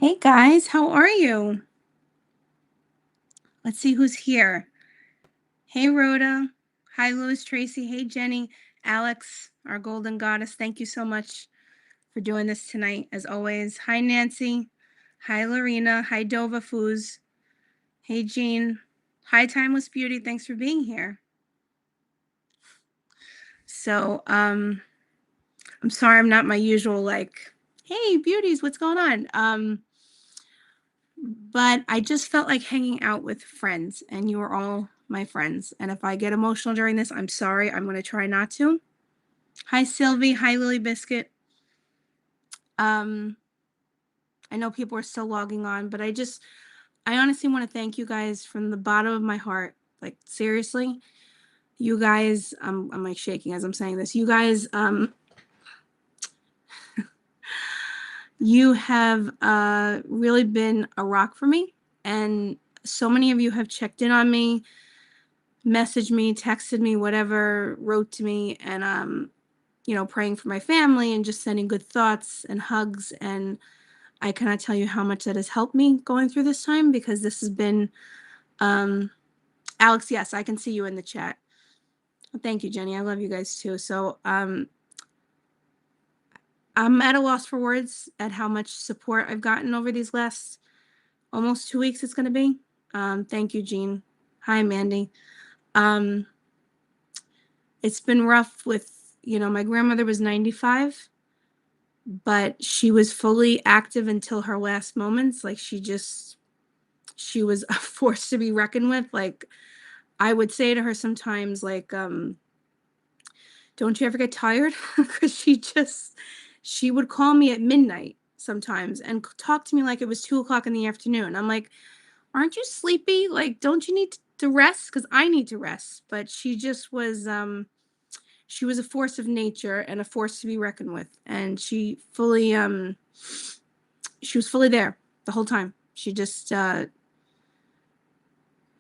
Hey guys, how are you? Let's see who's here. Hey Rhoda. Hi Louis Tracy. Hey Jenny. Alex, our golden goddess. Thank you so much for doing this tonight, as always. Hi Nancy. Hi Lorena. Hi Dova Foos. Hey Jean. Hi Timeless Beauty. Thanks for being here. So, I'm sorry I'm not my usual hey beauties, what's going on? But I just felt like hanging out with friends, and you are all my friends. And if I get emotional during this, I'm sorry. I'm going to try not to. Hi, Sylvie. Hi, Lily Biscuit. I know people are still logging on, but I honestly want to thank you guys from the bottom of my heart. Like, seriously, you guys, I'm like shaking as I'm saying this. You guys, you have really been a rock for me. And so many of you have checked in on me, messaged me, texted me, whatever, wrote to me, and praying for my family and just sending good thoughts and hugs. And I cannot tell you how much that has helped me going through this time, because this has been Alex, yes, I can see you in the chat. Thank you, Jenny. I love you guys too. So I'm at a loss for words at how much support I've gotten over these last almost 2 weeks it's going to be. Thank you, Jean. Hi, Mandy. It's been rough with, my grandmother was 95, but she was fully active until her last moments. Like she was a force to be reckoned with. Like I would say to her sometimes, like, don't you ever get tired? Because she would call me at midnight sometimes and talk to me like it was 2 o'clock in the afternoon. I'm like, aren't you sleepy? Like, don't you need to rest? Because I need to rest. But she just was, she was a force of nature and a force to be reckoned with. And she was fully there the whole time. She just,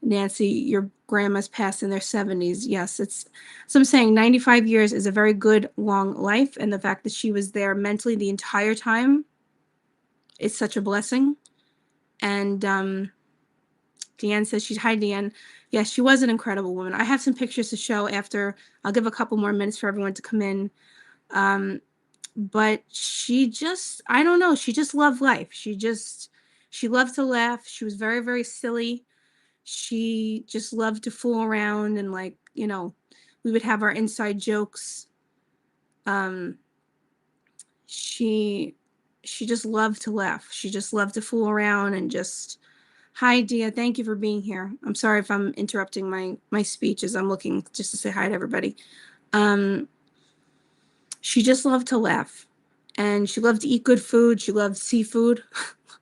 Nancy, your grandma's passed in their 70s. Yes, so I'm saying 95 years is a very good long life. And the fact that she was there mentally the entire time is such a blessing. And Deanne says hi, Deanne. Yes, she was an incredible woman. I have some pictures to show after. I'll give a couple more minutes for everyone to come in. But I don't know, she just loved life. She loved to laugh. She was very, very silly. She just loved to fool around and we would have our inside jokes. She just loved to laugh. She just loved to fool around and just, hi, Dia. Thank you for being here. I'm sorry if I'm interrupting my speech as I'm looking just to say hi to everybody. She just loved to laugh, and she loved to eat good food. She loved seafood,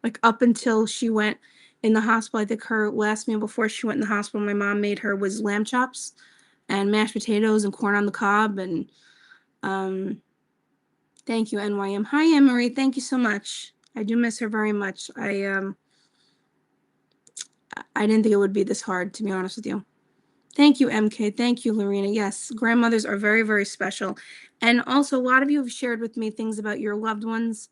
like up until she went in the hospital. I think her last meal before she went in the hospital, my mom made her was lamb chops and mashed potatoes and corn on the cob. And thank you, NYM. Hi, Anne-Marie. Thank you so much. I do miss her very much. I didn't think it would be this hard, to be honest with you. Thank you, MK. Thank you, Lorena. Yes, grandmothers are very, very special. And also, a lot of you have shared with me things about your loved ones,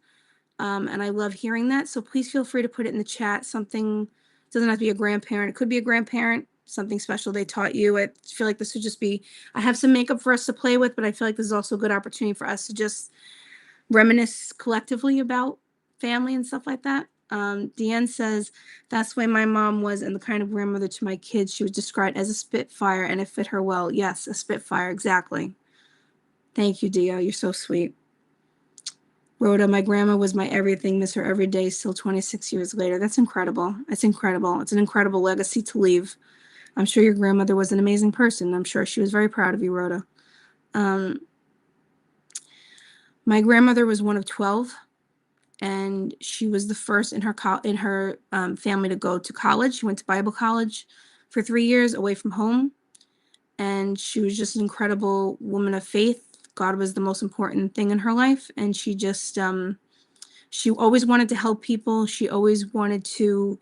and I love hearing that. So please feel free to put it in the chat. Something doesn't have to be a grandparent. It could be a grandparent, something special they taught you. I feel like this would just be, I have some makeup for us to play with, but I feel like this is also a good opportunity for us to just reminisce collectively about family and stuff like that. Deanne says, that's why my mom was, and the kind of grandmother to my kids. She was described as a spitfire, and it fit her well. Yes, a spitfire, exactly. Thank you, Dio. You're so sweet. Rhoda, my grandma was my everything. Miss her every day, still 26 years later. That's incredible. That's incredible. It's an incredible legacy to leave. I'm sure your grandmother was an amazing person. I'm sure she was very proud of you, Rhoda. My grandmother was one of 12. And she was the first in her family to go to college. She went to Bible college for 3 years away from home. And she was just an incredible woman of faith. God was the most important thing in her life. And she just, she always wanted to help people. She always wanted to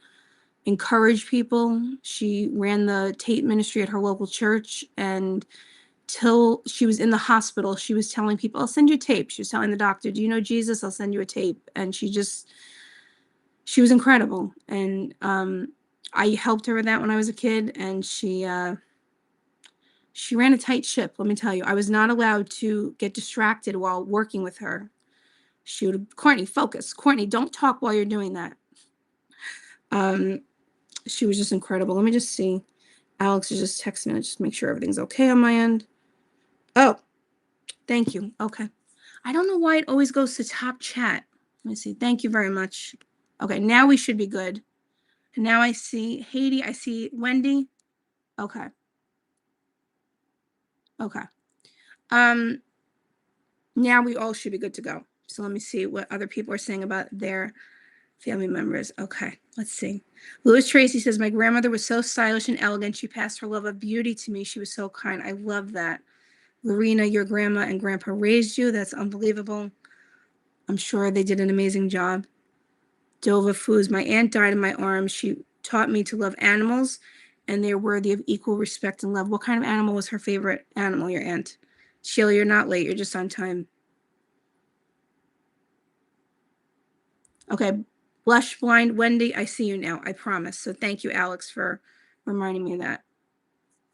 encourage people. She ran the tape ministry at her local church. And till she was in the hospital, she was telling people, I'll send you a tape. She was telling the doctor, do you know Jesus? I'll send you a tape. And she she was incredible. And I helped her with that when I was a kid, and she ran a tight ship, let me tell you. I was not allowed to get distracted while working with her. She would, Courtney, focus. Courtney, don't talk while you're doing that. She was just incredible. Let me just see. Alex is just texting me. Just make sure everything's okay on my end. Oh, thank you. Okay. I don't know why it always goes to top chat. Let me see. Thank you very much. Okay, now we should be good. And now I see Haiti. I see Wendy. Okay. Okay. Now we all should be good to go. So let me see what other people are saying about their family members. Okay, let's see. Louis Tracy says, my grandmother was so stylish and elegant. She passed her love of beauty to me. She was so kind. I love that. Lorena, your grandma and grandpa raised you. That's unbelievable. I'm sure they did an amazing job. Dova Foos, my aunt died in my arms. She taught me to love animals, and they're worthy of equal respect and love. What kind of animal was her favorite animal, your aunt? Sheila, you're not late. You're just on time. Okay. Blush blind Wendy, I see you now. I promise. So thank you, Alex, for reminding me of that.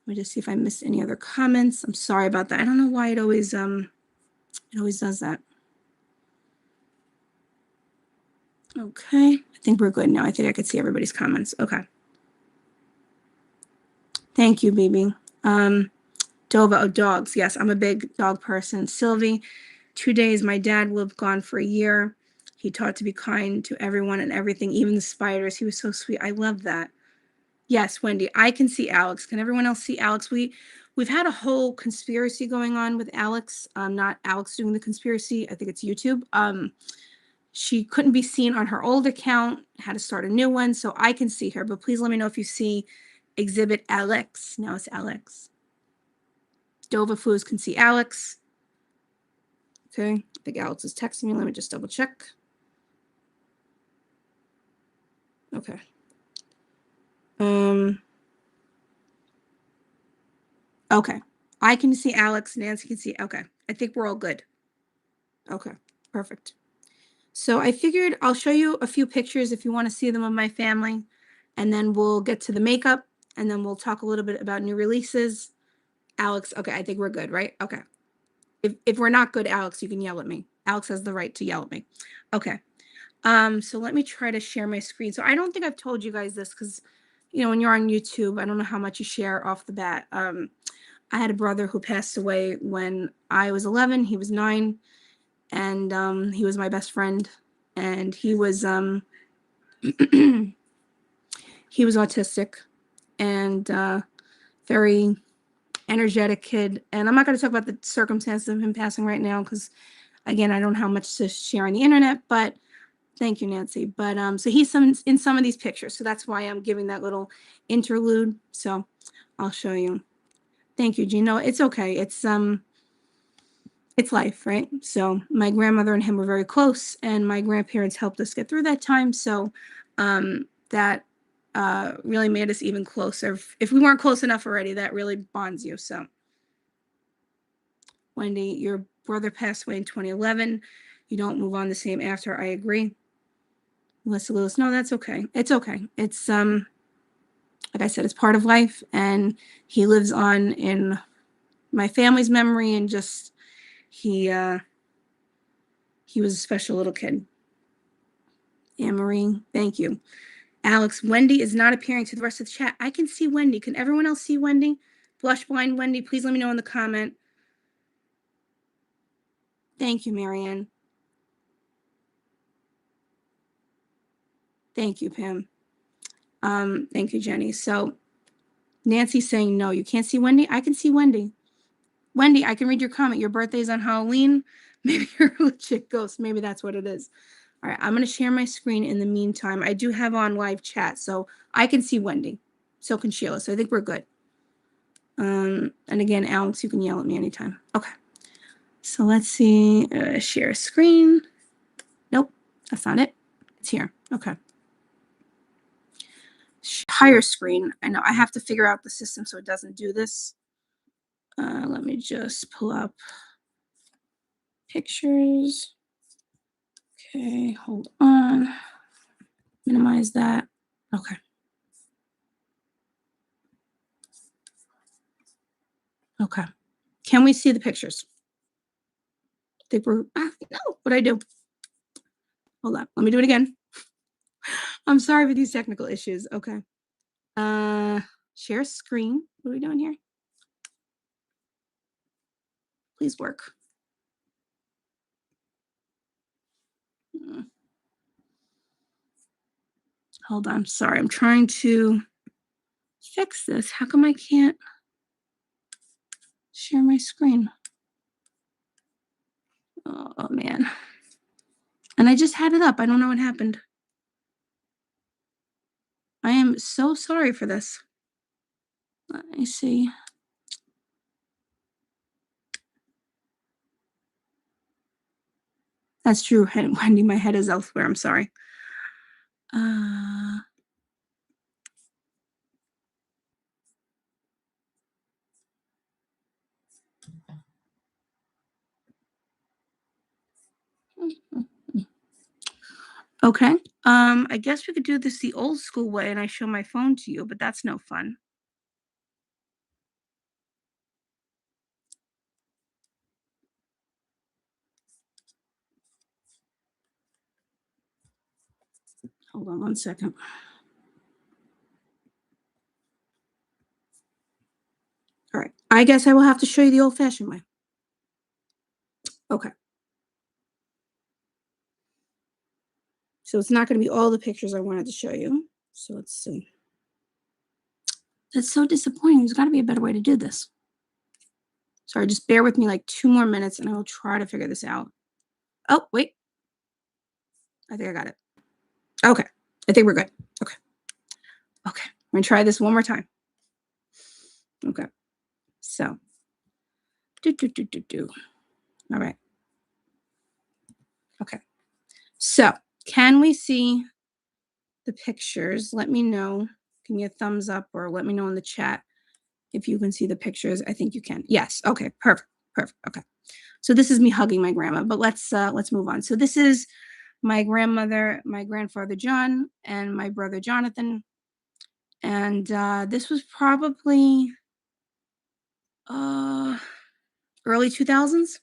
Let me just see if I missed any other comments. I'm sorry about that. I don't know why it always does that. Okay. I think we're good now. I think I could see everybody's comments. Okay. Thank you, baby. Dova, oh, dogs. Yes, I'm a big dog person. Sylvie, 2 days. My dad lived gone for a year. He taught to be kind to everyone and everything, even the spiders. He was so sweet. I love that. Yes, Wendy, I can see Alex. Can everyone else see Alex? We've had a whole conspiracy going on with Alex. Not Alex doing the conspiracy. I think it's YouTube. She couldn't be seen on her old account, had to start a new one, so I can see her. But please let me know if you see Exhibit Alex. Now it's Alex. Dova Foos can see Alex. Okay, I think Alex is texting me. Let me just double check. Okay. Okay. I can see Alex. Nancy can see. Okay. I think we're all good. Okay. Perfect. So I figured I'll show you a few pictures if you want to see them of my family, and then we'll get to the makeup, and then we'll talk a little bit about new releases. Alex, okay, I think we're good, right? Okay. If we're not good, Alex, you can yell at me. Alex has the right to yell at me. Okay. So let me try to share my screen. So I don't think I've told you guys this because, when you're on YouTube, I don't know how much you share off the bat. I had a brother who passed away when I was 11. He was 9, and he was my best friend, and he was he was autistic and very energetic kid. And I'm not going to talk about the circumstances of him passing right now because, again, I don't know how much to share on the internet, but thank you, Nancy. But so he's in some of these pictures. So that's why I'm giving that little interlude. So I'll show you. Thank you, Gino. It's okay. It's life, right? So my grandmother and him were very close, and my grandparents helped us get through that time. So that really made us even closer. If we weren't close enough already, that really bonds you. So, Wendy, your brother passed away in 2011. You don't move on the same after. I agree. Melissa Lewis, no, that's okay. It's okay. It's like I said, it's part of life, and he lives on in my family's memory, and just he was a special little kid. Anne-Marie, thank you. Alex, Wendy is not appearing to the rest of the chat. I can see Wendy. Can everyone else see Wendy? Blush blind Wendy, please let me know in the comment. Thank you, Marianne. Thank you, Pam. Thank you, Jenny. So Nancy's saying no, you can't see Wendy. I can see Wendy. Wendy, I can read your comment. Your birthday's on Halloween. Maybe you're a legit ghost. Maybe that's what it is. All right, I'm going to share my screen in the meantime. I do have on live chat, so I can see Wendy. So can Sheila. So I think we're good. And again, Alex, you can yell at me anytime. Okay. So let's see. Share screen. Nope, that's not it. It's here. Okay. Higher screen. I know I have to figure out the system so it doesn't do this. Let me just pull up pictures. Okay, hold on. Minimize that. Okay. Okay. Can we see the pictures? I think we're, no, what'd I do? Hold on. Let me do it again. I'm sorry for these technical issues. Okay. Share screen. What are we doing here? Please work. Hold on. Sorry. I'm trying to fix this. How come I can't share my screen? Oh, man. And I just had it up. I don't know what happened. I am so sorry for this. Let me see. That's true, Wendy. My head is elsewhere. I'm sorry. Okay. I guess we could do this the old school way and I show my phone to you, but that's no fun. Hold on 1 second. All right. I guess I will have to show you the old-fashioned way. Okay. So it's not going to be all the pictures I wanted to show you. So let's see. That's so disappointing. There's got to be a better way to do this. Sorry, just bear with me like 2 more minutes and I will try to figure this out. Oh, wait. I think I got it. Okay. I think we're good. Okay. Okay. I'm going to try this one more time. Okay. So. All right. Okay. So, can we see the pictures? Let me know. Give me a thumbs up or let me know in the chat if you can see the pictures. I think you can. Yes. Okay. Perfect. Perfect. Okay. So this is me hugging my grandma, but let's move on. So this is my grandmother, my grandfather John, and my brother Jonathan. And this was probably early 2000s.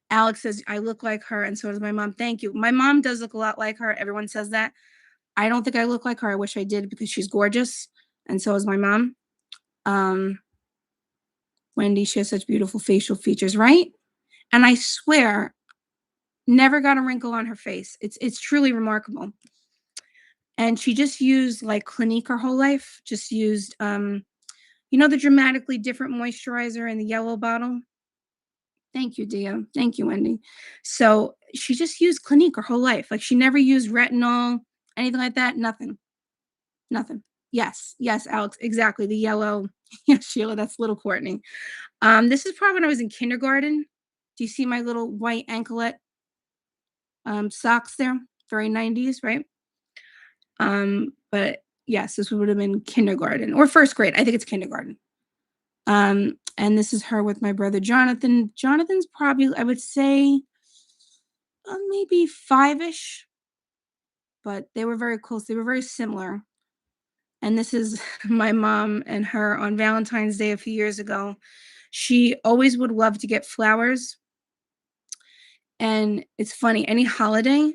Alex says, I look like her, and so does my mom. Thank you. My mom does look a lot like her. Everyone says that. I don't think I look like her. I wish I did because she's gorgeous, and so is my mom. Wendy, she has such beautiful facial features, right? And I swear, never got a wrinkle on her face. It's truly remarkable. And she just used like Clinique her whole life. Just used, you know, the dramatically different moisturizer in the yellow bottle. Thank you, Dia. Thank you, Wendy. So she just used Clinique her whole life. Like she never used retinol, anything like that. Nothing. Nothing. Yes. Yes, Alex. Exactly. The yellow. Yes, Sheila. That's little Courtney. This is probably when I was in kindergarten. Do you see my little white anklet socks there? Very 90s, right? But yes, this would have been kindergarten or first grade. I think it's kindergarten. And this is her with my brother Jonathan. Jonathan's probably, I would say, maybe 5-ish, but they were very close. They were very similar. And this is my mom and her on Valentine's Day a few years ago. She always would love to get flowers. And it's funny, any holiday,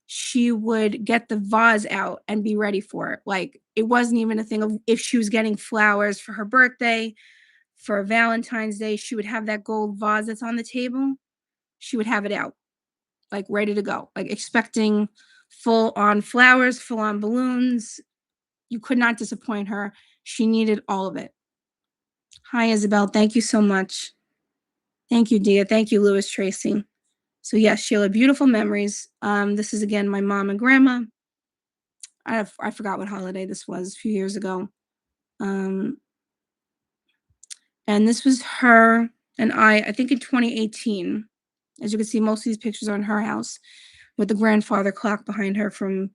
she would get the vase out and be ready for it. Like it wasn't even a thing of if she was getting flowers for her birthday, for Valentine's Day, she would have that gold vase that's on the table. She would have it out, like ready to go, like expecting full on flowers, full on balloons. You could not disappoint her. She needed all of it. Hi, Isabel. Thank you so much. Thank you, Dia. Thank you, Louis Tracy. So yes, Sheila, beautiful memories. This is again my mom and grandma. I forgot what holiday this was a few years ago. And this was her and I think in 2018. As you can see, most of these pictures are in her house with the grandfather clock behind her from,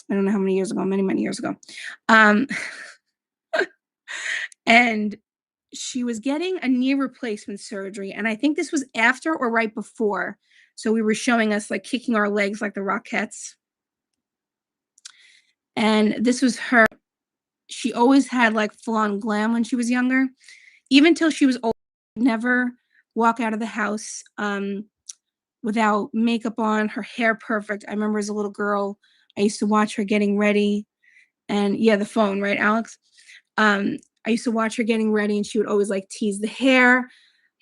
I don't know how many years ago, many, many years ago. And she was getting a knee replacement surgery. And I think this was after or right before. So we were showing us like kicking our legs like the Rockettes. And this was her. She always had like full on glam when she was younger, even till she was old. Never walk out of the house without makeup on, her hair perfect. I remember as a little girl, I used to watch her getting ready, and yeah, the phone, right, Alex? I used to watch her getting ready, and she would always like tease the hair,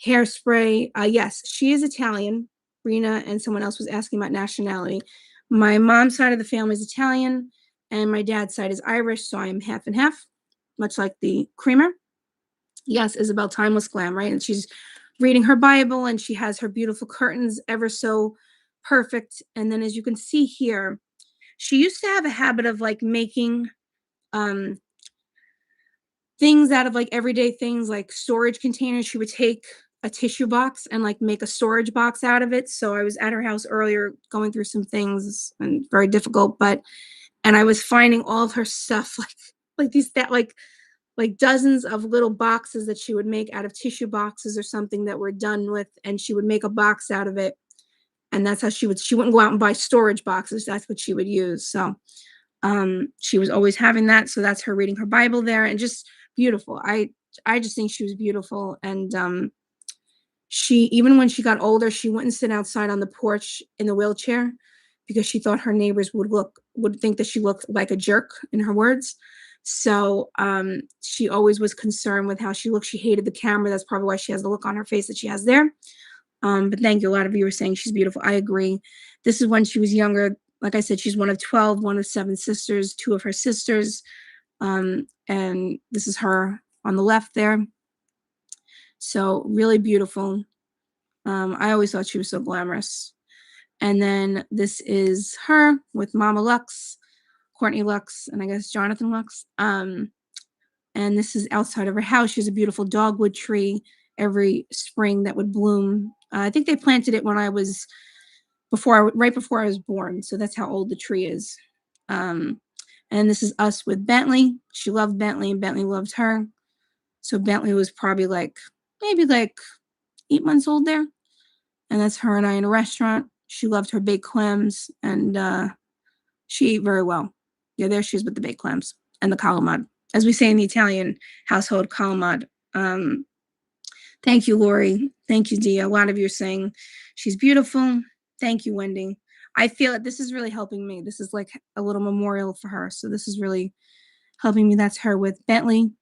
hairspray. Yes, she is Italian. Rena and someone else was asking about nationality. My mom's side of the family is Italian, and my dad's side is Irish, so I'm half and half, much like the creamer. Yes, Isabel, timeless glam, right? And she's reading her Bible, and she has her beautiful curtains, ever so perfect. And then, as you can see here, she used to have a habit of like making um things out of like everyday things, like storage containers. She would take a tissue box and like make a storage box out of it. So I was at her house earlier going through some things, and very difficult, but and I was finding all of her stuff like these that like dozens of little boxes that she would make out of tissue boxes or something that were done with, and she would make a box out of it. And that's how she wouldn't go out and buy storage boxes. That's what she would use. So she was always having that. So that's her reading her Bible there, and just beautiful. I just think she was beautiful. And she, even when she got older, she wouldn't sit outside on the porch in the wheelchair because she thought her neighbors would think that she looked like a jerk, in her words. So she always was concerned with how she looked. She hated the camera. That's probably why she has the look on her face that she has there. But thank you. A lot of you were saying she's beautiful. I agree. This is when she was younger. Like I said, she's one of 12, one of 7 sisters, 2 of her sisters. And this is her on the left there. So really beautiful. I always thought she was so glamorous. And then this is her with Mama Luxe, Courtney Luxe, and I guess Jonathan Luxe. And this is outside of her house. She has a beautiful dogwood tree every spring that would bloom. I think they planted it when I was right before I was born. So that's how old the tree is. And this is us with Bentley. She loved Bentley, and Bentley loved her. So Bentley was probably maybe 8 months old there. And that's her and I in a restaurant. She loved her baked clams, and she ate very well. Yeah, there she is with the baked clams and the calamad. As we say in the Italian household, calamad. Thank you, Lori. Thank you, Dia. A lot of you are saying she's beautiful. Thank you, Wendy. I feel that this is really helping me. This is like a little memorial for her. So this is really helping me. That's her with Bentley.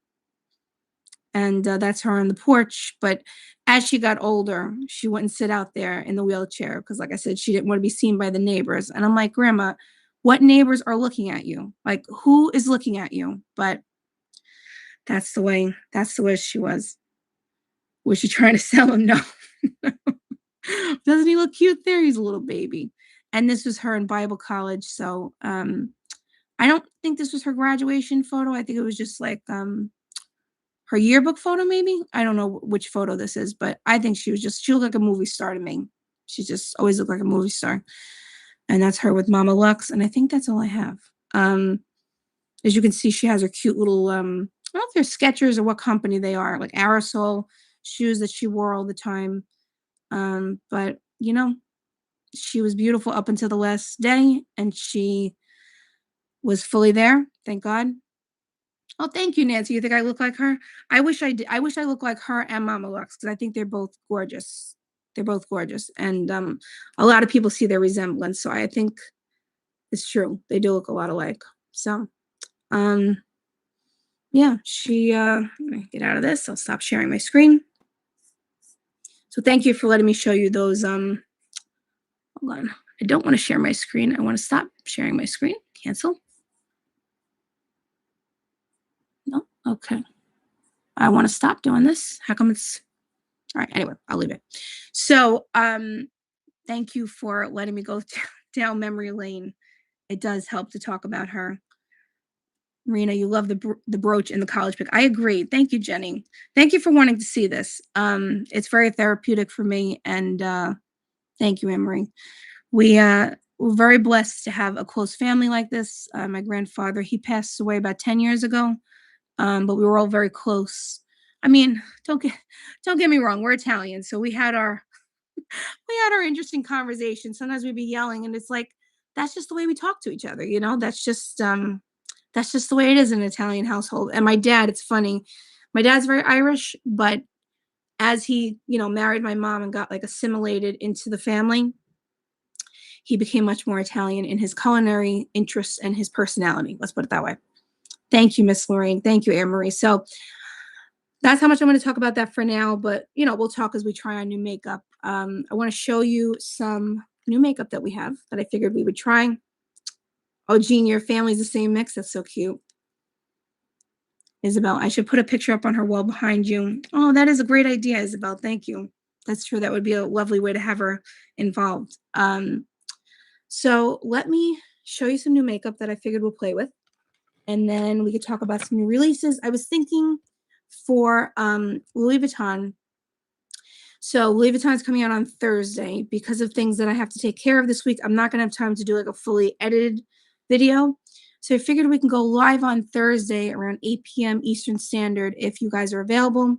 And that's her on the porch. But as she got older, she wouldn't sit out there in the wheelchair because, like I said, she didn't want to be seen by the neighbors. And I'm like, Grandma, what neighbors are looking at you? Like, who is looking at you? But that's the way she was. Was she trying to sell him? No. Doesn't he look cute there? He's a little baby. And this was her in Bible college. So I don't think this was her graduation photo. I think it was just like her yearbook photo, maybe. I don't know which photo this is, but I think she looked like a movie star to me. She just always looked like a movie star. And that's her with Mama Luxe. And I think that's all I have. As you can see, she has her cute little, I don't know if they're Skechers or what company they are, like aerosol shoes that she wore all the time. But she was beautiful up until the last day, and she was fully there. Thank God. Oh, thank you, Nancy. You think I look like her? I wish I did. I wish I looked like her and Mama Lux, because I think they're both gorgeous. They're both gorgeous. And a lot of people see their resemblance. So I think it's true. They do look a lot alike. So yeah, let me get out of this. I'll stop sharing my screen. So thank you for letting me show you those. Hold on. I don't want to share my screen. I want to stop sharing my screen. Cancel. No? Okay. I want to stop doing this. How come it's all right? Anyway, I'll leave it. So thank you for letting me go down memory lane. It does help to talk about her. Marina, you love the brooch in the college pic. I agree. Thank you, Jenny. Thank you for wanting to see this. It's very therapeutic for me, and thank you, Emery. We're very blessed to have a close family like this. My grandfather, he passed away about 10 years ago, but we were all very close. I mean, don't get me wrong. We're Italian, so we had our interesting conversations. Sometimes we'd be yelling, and it's like that's just the way we talk to each other. That's just That's just the way it is in an Italian household. And my dad, it's funny. My dad's very Irish, but as he, married my mom and got like assimilated into the family, he became much more Italian in his culinary interests and his personality. Let's put it that way. Thank you, Miss Lorraine. Thank you, Anne Marie. So that's how much I'm going to talk about that for now. But, we'll talk as we try on new makeup. I want to show you some new makeup that we have that I figured we would try. Oh, Jean, your family's the same mix. That's so cute. Isabel, I should put a picture up on her wall behind you. Oh, that is a great idea, Isabel. Thank you. That's true. That would be a lovely way to have her involved. So let me show you some new makeup that I figured we'll play with. And then we could talk about some new releases. I was thinking for Louis Vuitton. So Louis Vuitton is coming out on Thursday. Because of things that I have to take care of this week, I'm not going to have time to do like a fully edited video. So I figured we can go live on Thursday around 8 p.m. Eastern Standard if you guys are available.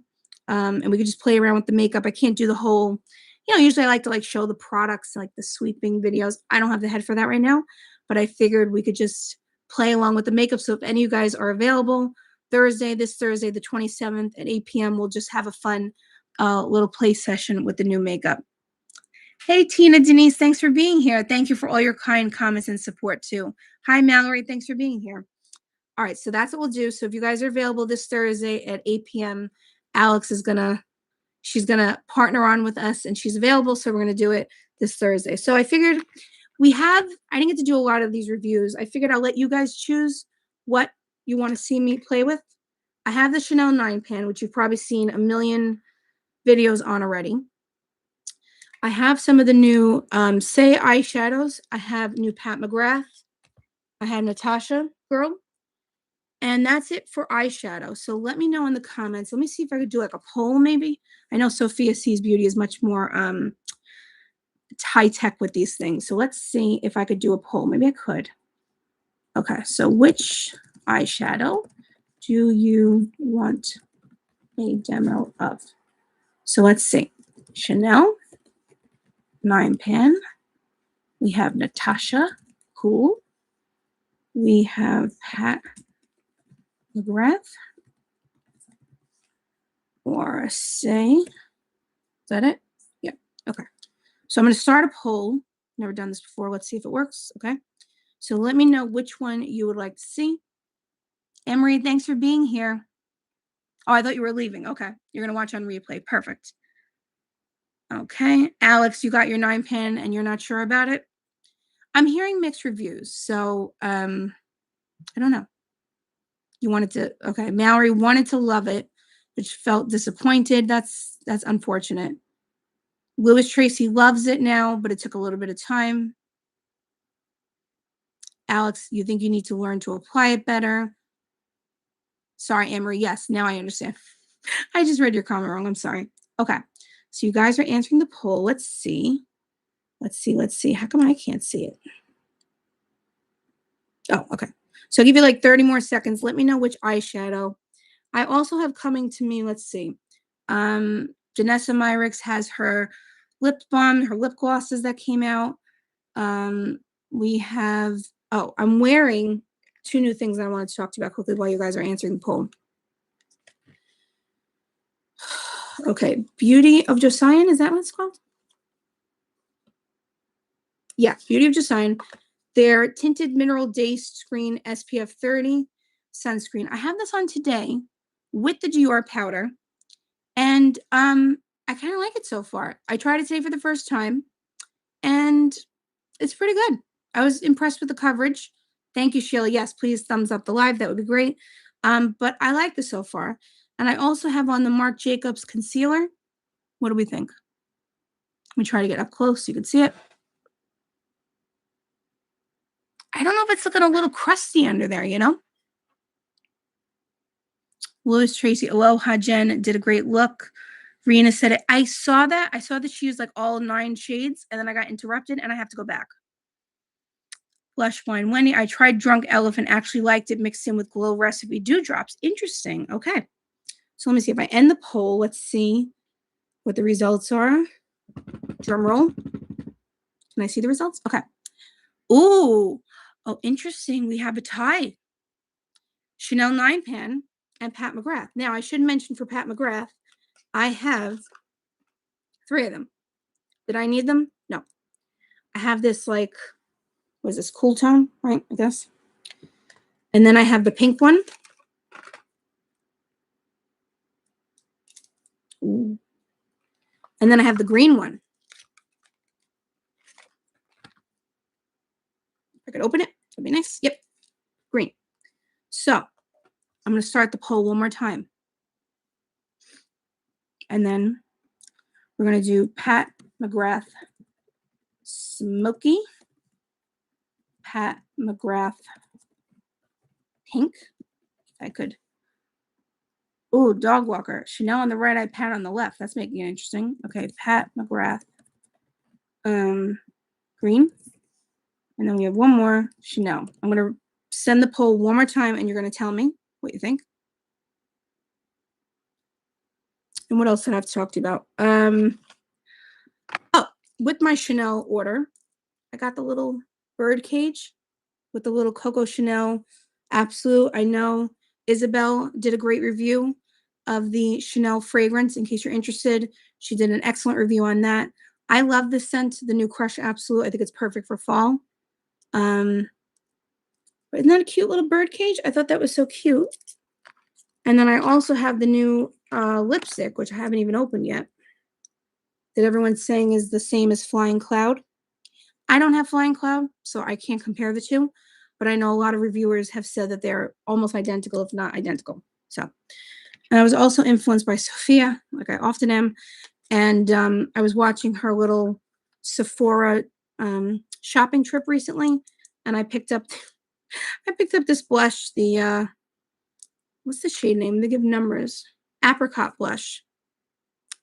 And we could just play around with the makeup. I can't do the whole, usually I like to show the products, like the sweeping videos. I don't have the head for that right now, but I figured we could just play along with the makeup. So if any of you guys are available, this Thursday, the 27th at 8 p.m., we'll just have a fun little play session with the new makeup. Hey, Tina, Denise, thanks for being here. Thank you for all your kind comments and support, too. Hi, Mallory, thanks for being here. All right, so that's what we'll do. So if you guys are available this Thursday at 8 p.m., Alex is she's going to partner on with us, and she's available, so we're going to do it this Thursday. So I figured I didn't get to do a lot of these reviews. I figured I'll let you guys choose what you want to see me play with. I have the Chanel 9 pan, which you've probably seen a million videos on already. I have some of the new Say eyeshadows. I have new Pat McGrath. I have Natasha Girl. And that's it for eyeshadow. So let me know in the comments. Let me see if I could do like a poll maybe. I know Sophia C's Beauty is much more high tech with these things. So let's see if I could do a poll. Maybe I could. Okay, so which eyeshadow do you want a demo of? So let's see. Chanel 9 pan. We have Natasha Cool. We have Pat McGrath. Or Say. Is that it? Yeah. Okay. So I'm going to start a poll. Never done this before. Let's see if it works. Okay. So let me know which one you would like to see. Emery, thanks for being here. Oh, I thought you were leaving. Okay. You're going to watch on replay. Perfect. Okay. Alex, you got your 9 pan and you're not sure about it? I'm hearing mixed reviews. So I don't know. You wanted to, okay. Mallory wanted to love it, but felt disappointed. That's unfortunate. Louis Tracy loves it now, but it took a little bit of time. Alex, you think you need to learn to apply it better? Sorry, Emery. Yes, now I understand. I just read your comment wrong. I'm sorry. Okay. So you guys are answering the poll. Let's see. Let's see. How come I can't see it? Oh, okay. So I'll give you like 30 more seconds. Let me know which eyeshadow. I also have coming to me, let's see. Janessa Myricks has her lip balm, her lip glosses that came out. We have, I'm wearing 2 new things that I wanted to talk to you about quickly while you guys are answering the poll. Okay, Beauty of Joseon, is that what it's called? Yeah, Beauty of Joseon. Their Tinted Mineral Dayscreen SPF 30 sunscreen. I have this on today with the Dior powder, and I kind of like it so far. I tried it today for the first time, and it's pretty good. I was impressed with the coverage. Thank you, Sheila. Yes, please thumbs up the live. That would be great. But I like this so far. And I also have on the Marc Jacobs concealer. What do we think? Let me try to get up close so you can see it. I don't know if it's looking a little crusty under there, Louis Tracy, Aloha Jen did a great look. Rena said it. I saw that. I saw that she used like all 9 shades, and then I got interrupted, and I have to go back. Blush Wine Wendy. I tried Drunk Elephant, actually liked it mixed in with Glow Recipe Dewdrops. Interesting. Okay. So let me see if I end the poll. Let's see what the results are. Drum roll. Can I see the results? Okay. Ooh. Oh, interesting. We have a tie. Chanel 9 pan, and Pat McGrath. Now, I should mention for Pat McGrath, I have 3 of them. Did I need them? No. I have this, like, what is this, cool tone, right? I guess. And then I have the pink one. Ooh. And then I have the green one. I could open it. That'd be nice. Yep. Green. So I'm going to start the poll one more time. And then we're going to do Pat McGrath Smoky, Pat McGrath Pink. If I could. Ooh, Dog Walker. Chanel on the right, I Pat on the left. That's making it interesting. Okay, Pat McGrath. Green. And then we have one more, Chanel. I'm going to send the poll one more time, and you're going to tell me what you think. And what else did I have to talk to you about? Oh, with my Chanel order, I got the little bird cage with the little Coco Chanel Absolute. I know Isabel did a great review of the Chanel fragrance. In case you're interested, she did an excellent review on that. I love this scent, the new Crush Absolute. I think it's perfect for fall. But isn't that a cute little bird cage? I thought that was so cute. And then I also have the new lipstick, which I haven't even opened yet, that everyone's saying is the same as Flying Cloud. I don't have Flying Cloud, so I can't compare the two, but I know a lot of reviewers have said that they're almost identical, if not identical. So, and I was also influenced by Sophia, like I often am, and I was watching her little Sephora shopping trip recently, and I picked up this blush, the what's the shade name? They give numbers. Apricot blush.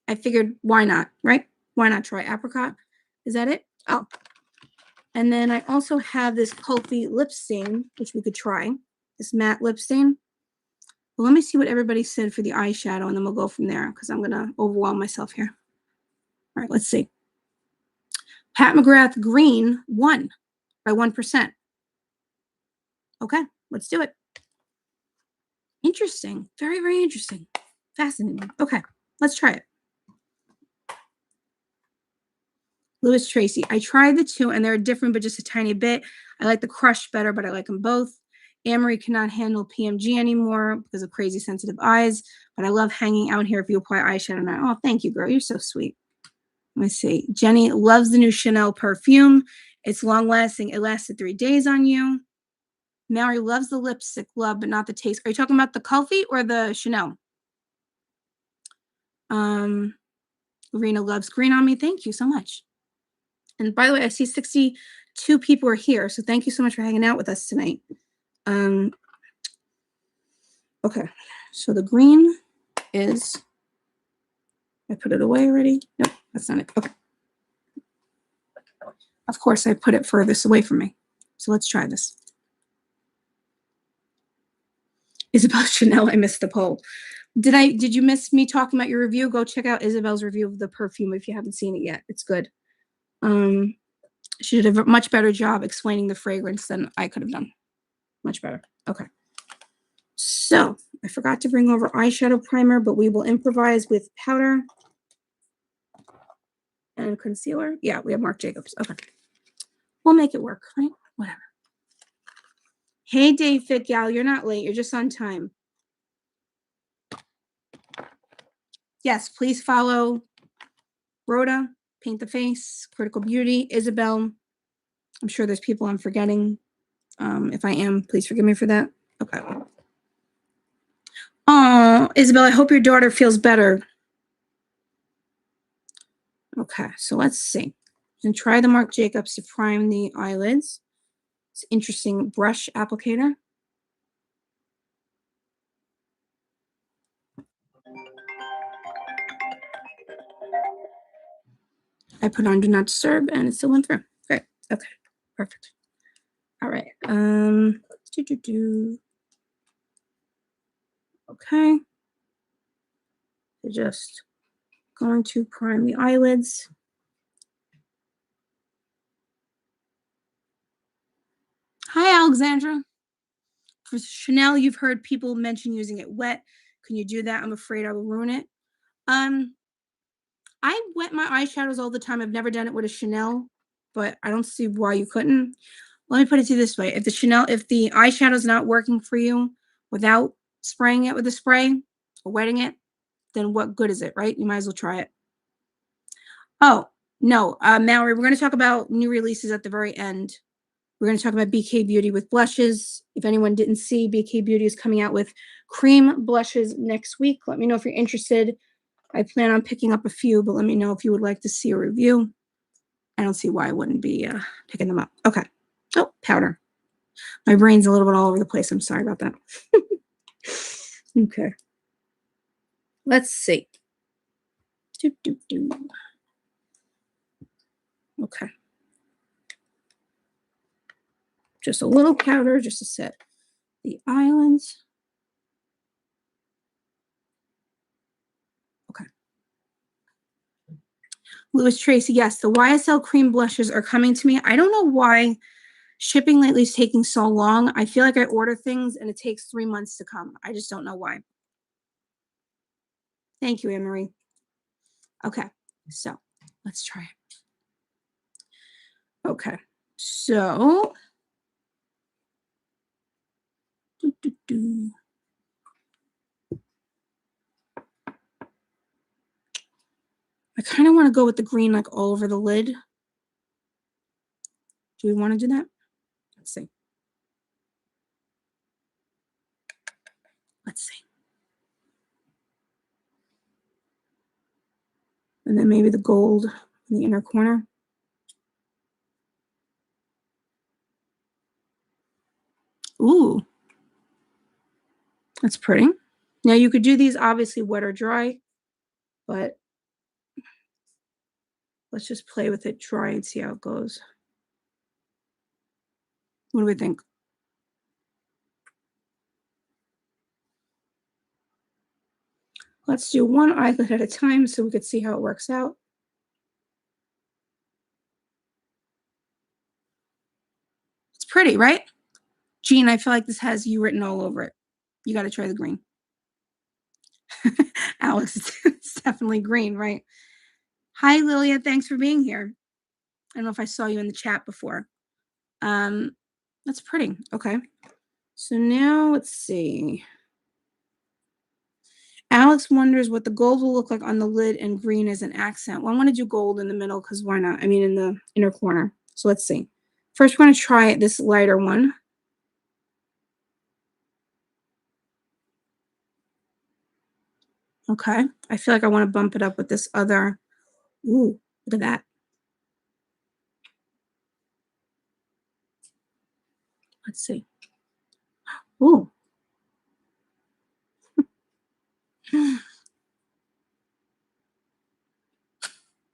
I figured, why not, right? Why not try apricot? Is that it? Oh. And then I also have this Kulfi lip stain, which we could try. This matte lip stain. Well, let me see what everybody said for the eyeshadow, and then we'll go from there, because I'm going to overwhelm myself here. All right, let's see. Pat McGrath Green won by 1%. Okay, let's do it. Interesting. Very, very interesting. Fascinating. Okay, let's try it. Louis Tracy. I tried the two, and they're different, but just a tiny bit. I like the Crush better, but I like them both. Amory cannot handle PMG anymore because of crazy sensitive eyes, but I love hanging out here if you apply eyeshadow now. Oh, thank you, girl. You're so sweet. Let me see. Jenny loves the new Chanel perfume. It's long-lasting. It lasted 3 days on you. Mary loves the lipstick, love, but not the taste. Are you talking about the Kulfi or the Chanel? Lorena loves green on me. Thank you so much. And by the way, I see 62 people are here, so thank you so much for hanging out with us tonight. Okay, so the green is, I put it away already? Nope, that's not it. Okay. Of course, I put it furthest away from me. So let's try this. Isabel Chanel, I missed the poll. Did you miss me talking about your review? Go check out Isabel's review of the perfume if you haven't seen it yet. It's good. She did a much better job explaining the fragrance than I could have done. Much better. Okay. So I forgot to bring over eyeshadow primer, but we will improvise with powder and concealer. Yeah, we have Marc Jacobs. Okay. We'll make it work, right? Whatever. Hey, Dave Fit Gal, you're not late. You're just on time. Yes, please follow Rhoda, Paint the Face, Critical Beauty, Isabel. I'm sure there's people I'm forgetting. If I am, please forgive me for that. Okay. Oh, Isabel, I hope your daughter feels better. Okay, so let's see. And try the Marc Jacobs to prime the eyelids. It's an interesting brush applicator. I put on Do Not Disturb, and it still went through. Great. Okay, perfect. All right. Okay. Just going to prime the eyelids. Hi, Alexandra. For Chanel, you've heard people mention using it wet. Can you do that? I'm afraid I will ruin it. Um, I wet my eyeshadows all the time. I've never done it with a Chanel, but I don't see why you couldn't. Let me put it to you this way. If the eyeshadow's not working for you without spraying it with a spray or wetting it, then what good is it, right? You might as well try it. Oh, no, Mallory, we're going to talk about new releases at the very end. We're going to talk about BK Beauty with blushes. If anyone didn't see, BK Beauty is coming out with cream blushes next week. Let me know if you're interested. I plan on picking up a few, but let me know if you would like to see a review. I don't see why I wouldn't be picking them up. Okay. Oh, powder. My brain's a little bit all over the place. I'm sorry about that. Okay. Let's see. Okay. Just a little powder just to set the islands. Okay. Louis Tracy, yes, the YSL cream blushes are coming to me. I don't know why shipping lately is taking so long. I feel like I order things and it takes 3 months to come. I just don't know why. Thank you, Anne-Marie. Okay, so let's try it. Okay, so I kind of want to go with the green like all over the lid. Do we want to do that? Let's see. Let's see. And then maybe the gold in the inner corner. Ooh, that's pretty. Now you could do these obviously wet or dry, but let's just play with it dry and see how it goes. What do we think? Let's do one eyelid at a time so we could see how it works out. It's pretty, right? Jean, I feel like this has you written all over it. You got to try the green. Alex, it's definitely green, right? Hi, Lilia. Thanks for being here. I don't know if I saw you in the chat before. That's pretty. Okay. So now let's see. Alex wonders what the gold will look like on the lid and green as an accent. Well, I want to do gold in the middle because why not? I mean, in the inner corner. So let's see. First, we're going to try this lighter one. Okay. I feel like I want to bump it up with this other. Ooh, look at that. Let's see. Ooh.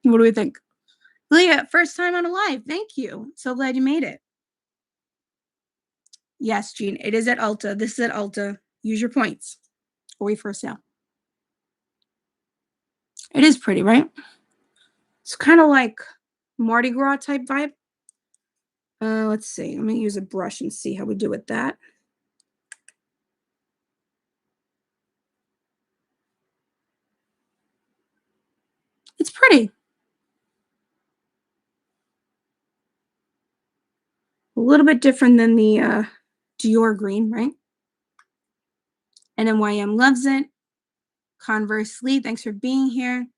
What do we think? Leah, first time on a live. Thank you. So glad you made it. Yes, Jean, it is at Ulta. This is at Ulta. Use your points. Or wait for a sale. It is pretty, right? It's kind of like Mardi Gras type vibe. Let's see. I'm going to use a brush and see how we do with that. It's pretty. A little bit different than the Dior green, right? NMYM loves it. Conversely, thanks for being here.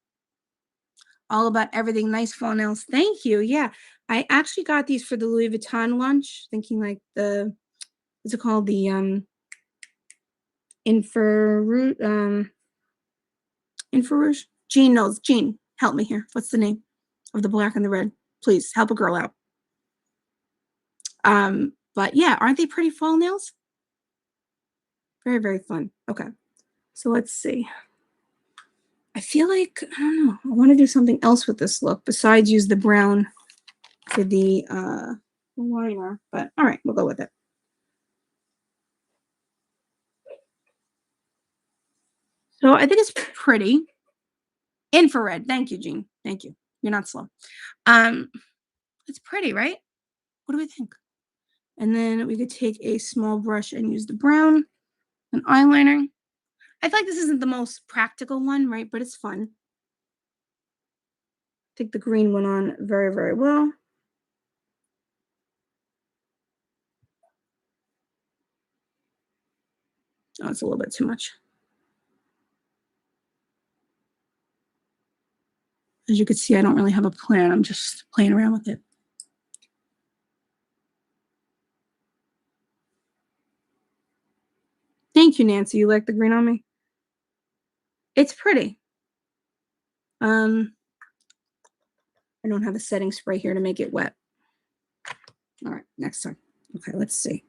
All about everything. Nice fall nails. Thank you. Yeah. I actually got these for the Louis Vuitton lunch, thinking like what's it called? The infrarouge. Jean knows. Jean, help me here. What's the name of the black and the red? Please help a girl out. But yeah, aren't they pretty fall nails? Very, very fun. Okay. So let's see. I feel like, I don't know, I want to do something else with this look besides use the brown for the liner, but all right, we'll go with it. So I think it's pretty. Infrared. Thank you, Jean. Thank you. You're not slow. It's pretty, right? What do we think? And then we could take a small brush and use the brown, an eyeliner. I feel like this isn't the most practical one, right? But it's fun. I think the green went on very, very well. Oh, it's a little bit too much. As you can see, I don't really have a plan. I'm just playing around with it. Thank you, Nancy. You like the green on me? It's pretty. I don't have a setting spray here to make it wet. All right, next time. Okay, let's see.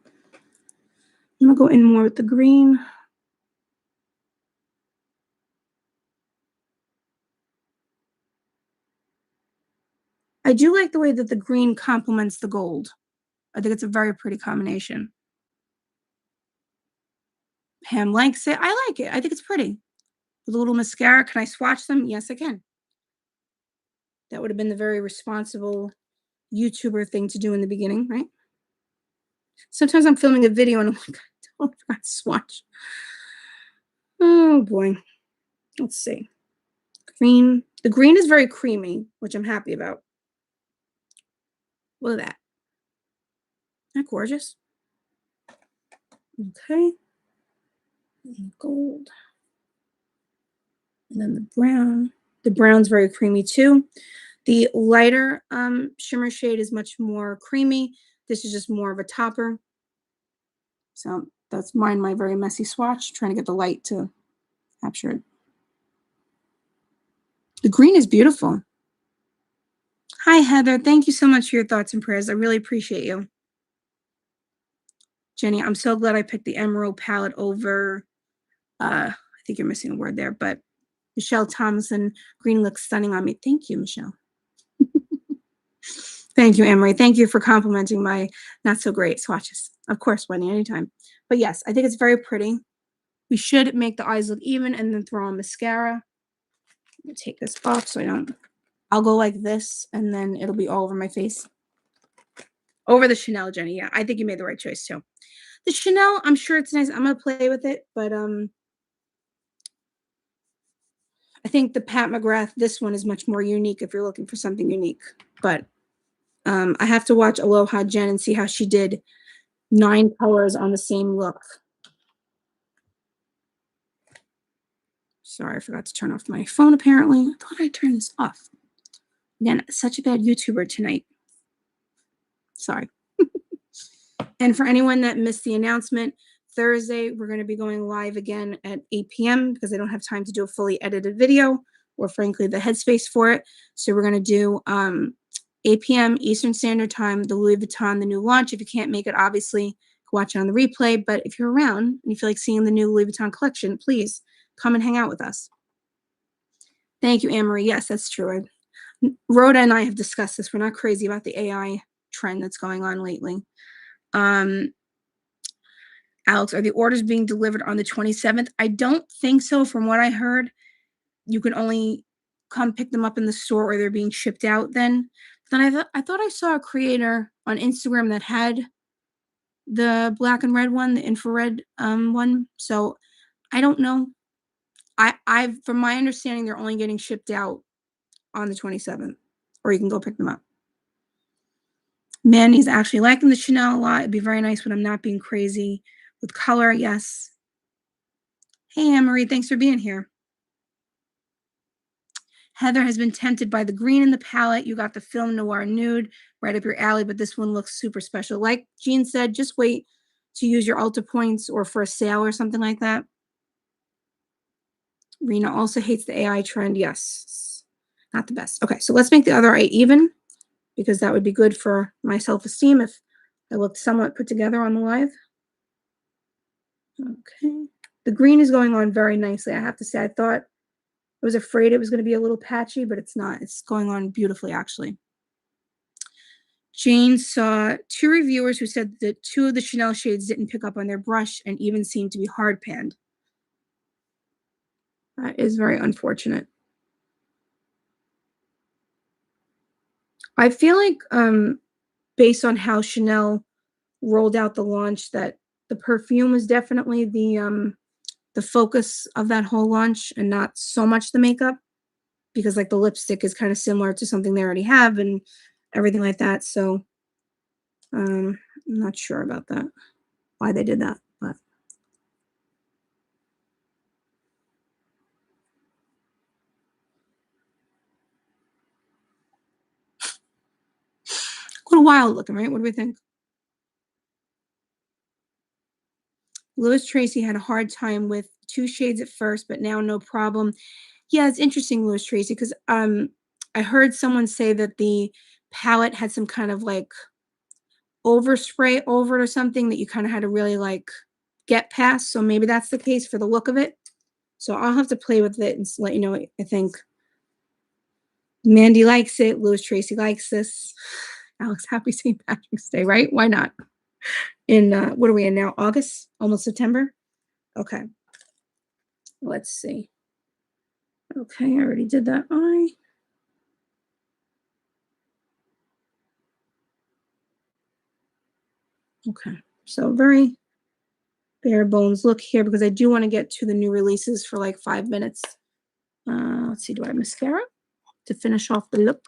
I'm gonna go in more with the green. I do like the way that the green complements the gold. I think it's a very pretty combination. Pam likes it. I like it. I think it's pretty. With a little mascara, can I swatch them? Yes, I can. That would have been the very responsible YouTuber thing to do in the beginning, right? Sometimes I'm filming a video and I'm like, I forgot to swatch. Oh boy. Let's see. Green. The green is very creamy, which I'm happy about. Look at that. Isn't that gorgeous? Okay. And gold. And then the brown. The brown's very creamy too. The lighter shimmer shade is much more creamy. This is just more of a topper. So that's my very messy swatch, trying to get the light to capture it. The green is beautiful. Hi, Heather. Thank you so much for your thoughts and prayers. I really appreciate you. Jenny, I'm so glad I picked the Emerald palette over, I think you're missing a word there, but Michelle Thompson, green looks stunning on me. Thank you, Michelle. Thank you, Emery. Thank you for complimenting my not so great swatches. Of course, Wendy, anytime. But yes, I think it's very pretty. We should make the eyes look even and then throw on mascara. I'm gonna take this off so I don't. I'll go like this and then it'll be all over my face. Over the Chanel, Jenny. Yeah, I think you made the right choice too. The Chanel, I'm sure it's nice. I'm gonna play with it, but I think the Pat McGrath, this one is much more unique if you're looking for something unique. But I have to watch Aloha Jen and see how she did 9 colors on the same look. Sorry, I forgot to turn off my phone apparently. I thought I turned this off. Again, such a bad YouTuber tonight. Sorry. And for anyone that missed the announcement, Thursday, we're going to be going live again at 8 p.m. because I don't have time to do a fully edited video or frankly the headspace for it. So we're going to do 8 p.m. Eastern Standard Time, the Louis Vuitton, the new launch. If you can't make it, obviously, watch it on the replay. But if you're around and you feel like seeing the new Louis Vuitton collection, please come and hang out with us. Thank you, Anne-Marie. Yes, that's true. Rhoda and I have discussed this. We're not crazy about the AI trend that's going on lately. Alex, are the orders being delivered on the 27th? I don't think so. From what I heard, you can only come pick them up in the store or they're being shipped out then. Then I thought I saw a creator on Instagram that had the black and red one, the infrared one. So I don't know. From my understanding, they're only getting shipped out on the 27th, or you can go pick them up. Manny's actually liking the Chanel a lot. It'd be very nice when I'm not being crazy with color. Yes. Hey, Anne-Marie, thanks for being here. Heather has been tempted by the green in the palette. You got the Film Noir Nude right up your alley, but this one looks super special. Like Jean said, just wait to use your Ulta points or for a sale or something like that. Rena also hates the AI trend. Yes, not the best. Okay, so let's make the other eye even because that would be good for my self-esteem if I looked somewhat put together on the live. Okay. The green is going on very nicely. I have to say, I was afraid it was going to be a little patchy, but it's not. It's going on beautifully, actually. Jane saw 2 reviewers who said that 2 of the Chanel shades didn't pick up on their brush and even seemed to be hard panned. That is very unfortunate. I feel like based on how Chanel rolled out the launch, that the perfume is definitely the focus of that whole launch and not so much the makeup, because like the lipstick is kind of similar to something they already have and everything like that. So I'm not sure about that, why they did that, but a little wild looking, right? What do we think? Louis Tracy had a hard time with 2 shades at first, but now no problem. Yeah, it's interesting, Louis Tracy, because I heard someone say that the palette had some kind of like overspray over it or something that you kind of had to really like get past. So maybe that's the case for the look of it. So I'll have to play with it and let you know what I think. Mandy likes it. Louis Tracy likes this. Alex, happy St. Patrick's Day, right? Why not? In what are we in now? August? Almost September? Okay. Let's see. Okay, I already did that eye. Okay, so very bare bones look here because I do want to get to the new releases for like 5 minutes. Let's see, do I have mascara to finish off the look?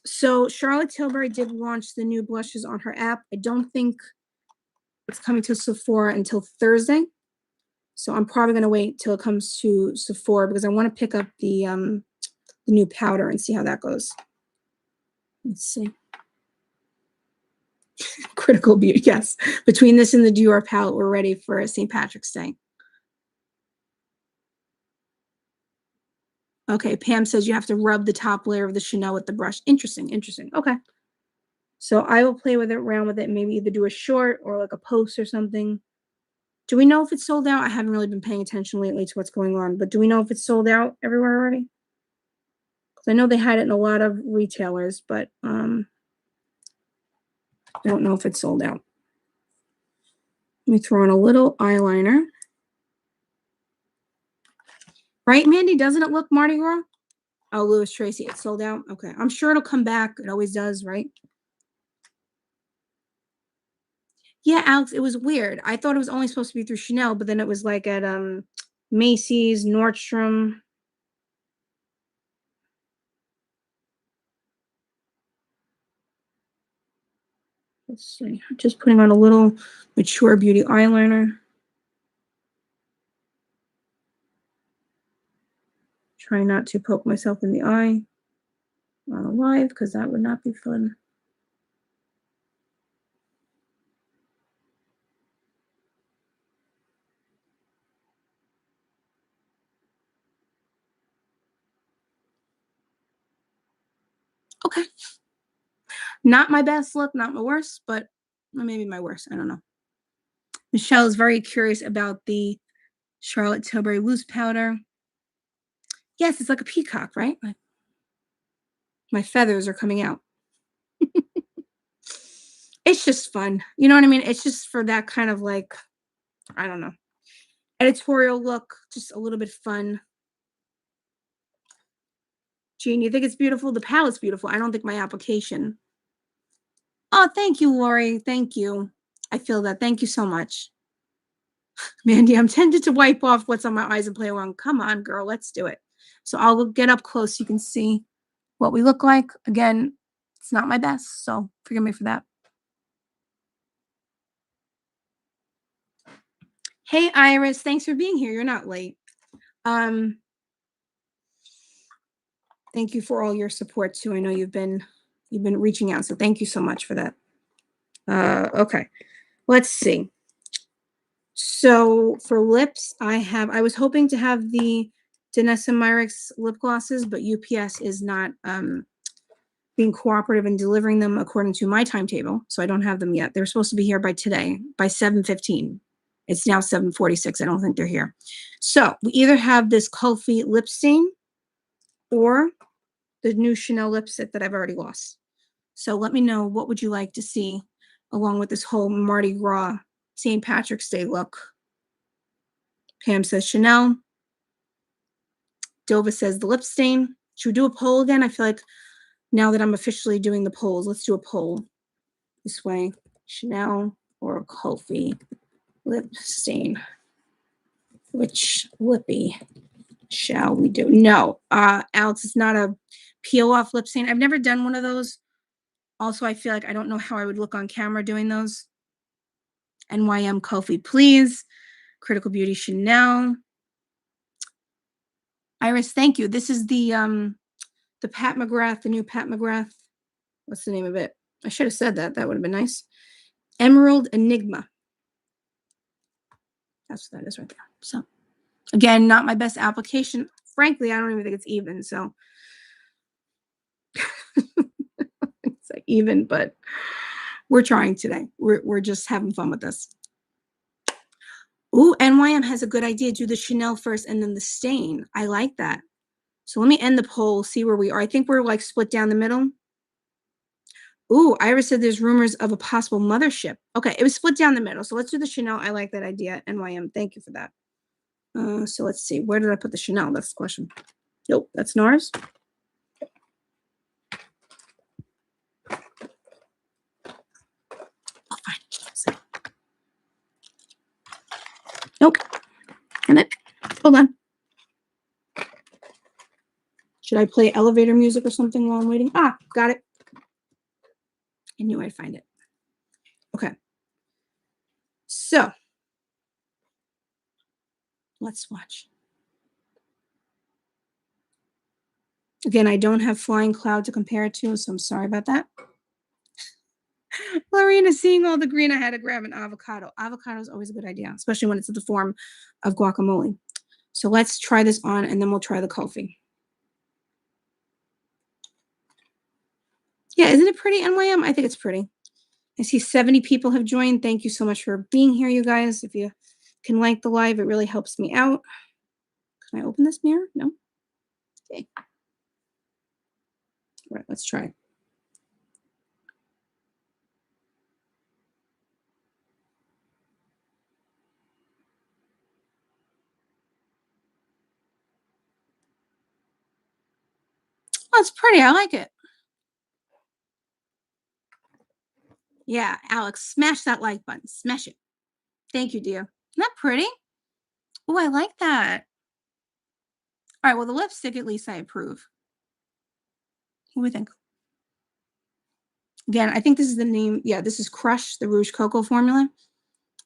So Charlotte Tilbury did launch the new blushes on her app. I don't think it's coming to Sephora until Thursday. So I'm probably going to wait till it comes to Sephora because I want to pick up the new powder and see how that goes. Let's see. Critical beauty, yes. Between this and the Dior palette, we're ready for St. Patrick's Day. Okay, Pam says you have to rub the top layer of the Chanel with the brush. Interesting, interesting. Okay. So I will play with it, around with it, maybe either do a short or like a post or something. Do we know if it's sold out? I haven't really been paying attention lately to what's going on, but do we know if it's sold out everywhere already? Because I know they had it in a lot of retailers, but I don't know if it's sold out. Let me throw in a little eyeliner. Right, Mandy? Doesn't it look Mardi Gras? Oh, Louis Tracy, it's sold out? Okay. I'm sure it'll come back. It always does, right? Yeah, Alex, it was weird. I thought it was only supposed to be through Chanel, but then it was like at Macy's, Nordstrom. Let's see. Just putting on a little Mature Beauty eyeliner. Try not to poke myself in the eye on a live because that would not be fun. Okay. Not my best look, not my worst, but maybe my worst. I don't know. Michelle is very curious about the Charlotte Tilbury loose powder. Yes, it's like a peacock, right? My feathers are coming out. It's just fun. You know what I mean? It's just for that kind of like, I don't know, editorial look, just a little bit fun. Jean, you think it's beautiful? The palette's beautiful. I don't think my application. Oh, thank you, Lori. Thank you. I feel that. Thank you so much. Mandy, I'm tempted to wipe off what's on my eyes and play around. Come on, girl, let's do it. So I'll get up close so you can see what we look like. Again, it's not my best, so forgive me for that. Hey, Iris, thanks for being here. You're not late. Thank you for all your support too. I know you've been reaching out, so thank you so much for that. Okay, let's see. So for lips, I was hoping to have the Danessa Myricks lip glosses, but UPS is not being cooperative in delivering them according to my timetable, so I don't have them yet. They're supposed to be here by today, by 7:15. It's now 7:46. I don't think they're here. So we either have this Kulfi lip stain or the new Chanel lipstick that I've already lost. So let me know, what would you like to see along with this whole Mardi Gras St. Patrick's Day look? Pam says Chanel. Dova says the lip stain. Should we do a poll again? I feel like now that I'm officially doing the polls, let's do a poll. this way. Chanel or Kulfi lip stain. Which lippy shall we do? No, Alex, it's not a peel off lip stain. I've never done one of those. Also, I feel like I don't know how I would look on camera doing those. NYM Kulfi, please. Critical Beauty Chanel. Iris, thank you. This is the Pat McGrath, the new Pat McGrath. What's the name of it? I should have said that. That would have been nice. Emerald Enigma. That's what that is right there. So, again, not my best application. Frankly, I don't even think it's even. So, it's like even, but we're trying today. We're just having fun with this. Ooh, NYM has a good idea. Do the Chanel first and then the stain. I like that. So let me end the poll, see where we are. I think we're like split down the middle. Ooh, Iris said there's rumors of a possible mothership. Okay, it was split down the middle. So let's do the Chanel. I like that idea. NYM, thank you for that. So let's see. Where did I put the Chanel? That's the question. Nope, that's NARS. Oh, fine. Nope. And it. Hold on. Should I play elevator music or something while I'm waiting? Ah, got it. I knew I'd find it. Okay. So let's watch. Again, I don't have Flying Cloud to compare it to, so I'm sorry about that. Lorena, seeing all the green, I had to grab an avocado. Avocado is always a good idea, especially when it's in the form of guacamole. So let's try this on, and then we'll try the Kulfi. Yeah, isn't it pretty, NYM? I think it's pretty. I see 70 people have joined. Thank you so much for being here, you guys. If you can like the live, it really helps me out. Can I open this mirror? No? Okay. All right, let's try. Oh, it's pretty. I like it. Yeah, Alex, smash that like button. Smash it. Thank you, dear. Isn't that pretty? Oh, I like that. All right, well, the lipstick, at least I approve. What do we think? Again, I think this is the name. Yeah, this is Crush, the Rouge Cocoa formula.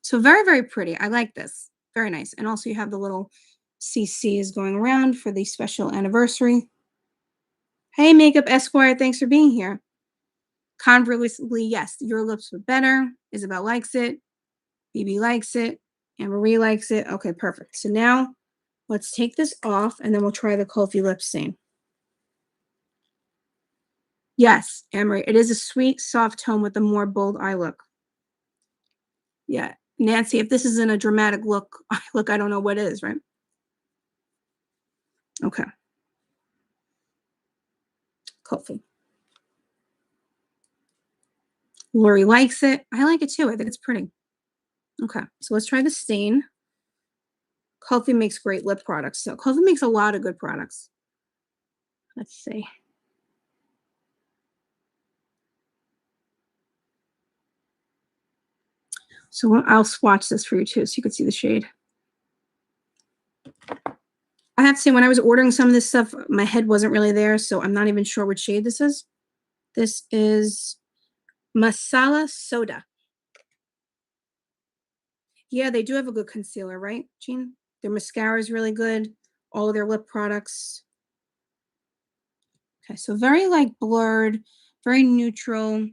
So very, very pretty. I like this. Very nice. And also you have the little CCs going around for the special anniversary. Hey, Makeup Esquire, thanks for being here. Conversely, yes, your lips were better. Isabel likes it. BB likes it. And Marie likes it. Okay, perfect. So now let's take this off and then we'll try the Kulfi lip stain. Yes, Emery, it is a sweet, soft tone with a more bold eye look. Yeah, Nancy, if this isn't a dramatic look, I don't know what is, right? Okay. Kulfi. Lori likes it. I like it too. I think it's pretty. Okay, so let's try the stain. Kulfi makes great lip products. So Kulfi makes a lot of good products. Let's see. So I'll swatch this for you too, so you can see the shade. I have to say, when I was ordering some of this stuff, my head wasn't really there, so I'm not even sure what shade this is. This is Masala Soda. Yeah, they do have a good concealer, right, Jean? Their mascara is really good. All of their lip products. Okay, so very like blurred, very neutral.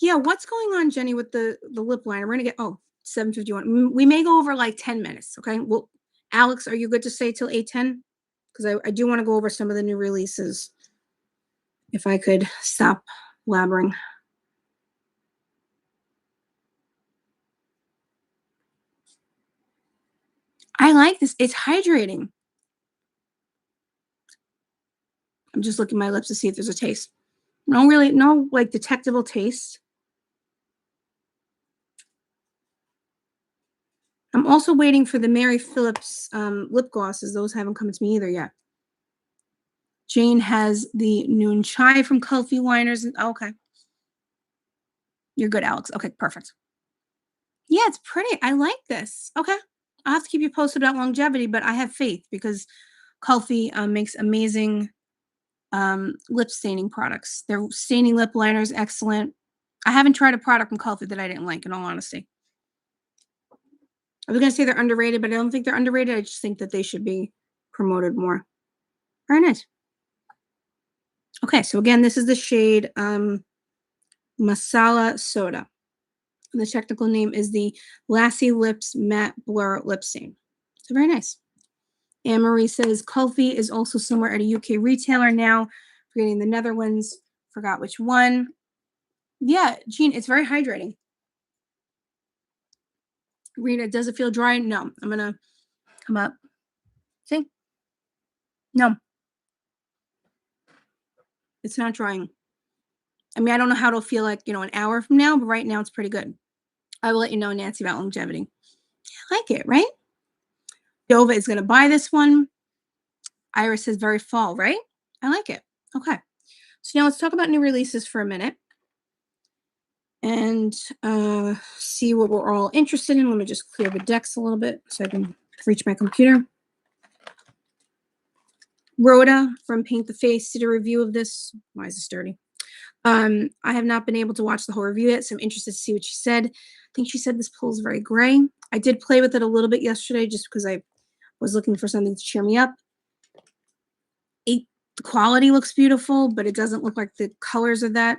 Yeah, what's going on, Jenny, with the lip liner? We're gonna get 7:51. We may go over like 10 minutes. Okay. Well, Alex, are you good to stay till 8:10? Because I do want to go over some of the new releases. If I could stop blabbering. I like this. It's hydrating. I'm just looking at my lips to see if there's a taste. No, really, no like detectable taste. I'm also waiting for the Mary Phillips lip glosses. Those haven't come to me either yet. Jane has the Noon Chai from Kulfi liners. Okay. You're good, Alex. Okay, perfect. Yeah, it's pretty. I like this. Okay. I'll have to keep you posted about longevity, but I have faith because Kulfi makes amazing lip staining products. Their staining lip liner is excellent. I haven't tried a product from Kulfi that I didn't like, in all honesty. I was going to say they're underrated, but I don't think they're underrated. I just think that they should be promoted more. Very nice. Okay, so again, this is the shade Masala Soda. And the technical name is the Lassi Lips Matte Blur Lip Stain. So very nice. Anne Marie says Kulfi is also somewhere at a UK retailer now. Forgetting the Netherlands. Forgot which one. Yeah, Jean, it's very hydrating. Rita, does it feel dry? No. I'm going to come up. See? No. It's not drying. I mean, I don't know how it'll feel like, an hour from now, but right now it's pretty good. I will let you know, Nancy, about longevity. I like it, right? Dova is going to buy this one. Iris says very fall, right? I like it. Okay. So now let's talk about new releases for a minute and see what we're all interested in. Let me just clear the decks a little bit so I can reach my computer. Rhoda from Paint the Face did a review of this. Why is this dirty? I have not been able to watch the whole review yet, so I'm interested to see what she said. I think she said this pull is very gray. I did play with it a little bit yesterday just because I was looking for something to cheer me up. The quality looks beautiful, but it doesn't look like the colors are that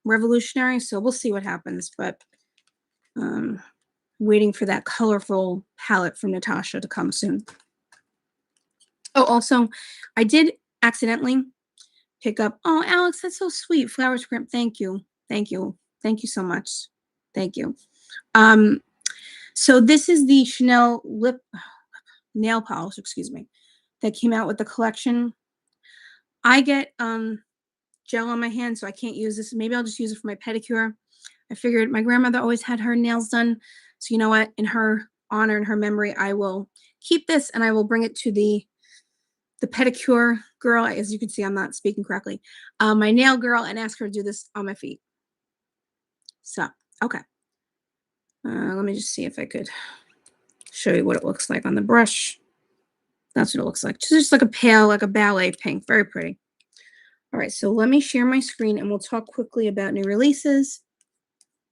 revolutionary, so we'll see what happens. But waiting for that colorful palette from Natasha to come soon. Oh, also, I did accidentally pick up. Oh, Alex, that's so sweet. Flower script. Thank you. Thank you. Thank you so much. Thank you. So this is the Chanel nail polish, excuse me, that came out with the collection. I get gel on my hand, so I can't use this. Maybe I'll just use it for my pedicure. I figured my grandmother always had her nails done. So you know what? In her honor and her memory, I will keep this and I will bring it to the pedicure girl. As you can see, I'm not speaking correctly. My nail girl, and ask her to do this on my feet. So, okay. Let me just see if I could show you what it looks like on the brush. That's what it looks like. Just like a pale, like a ballet pink. Very pretty. All right, so let me share my screen and we'll talk quickly about new releases.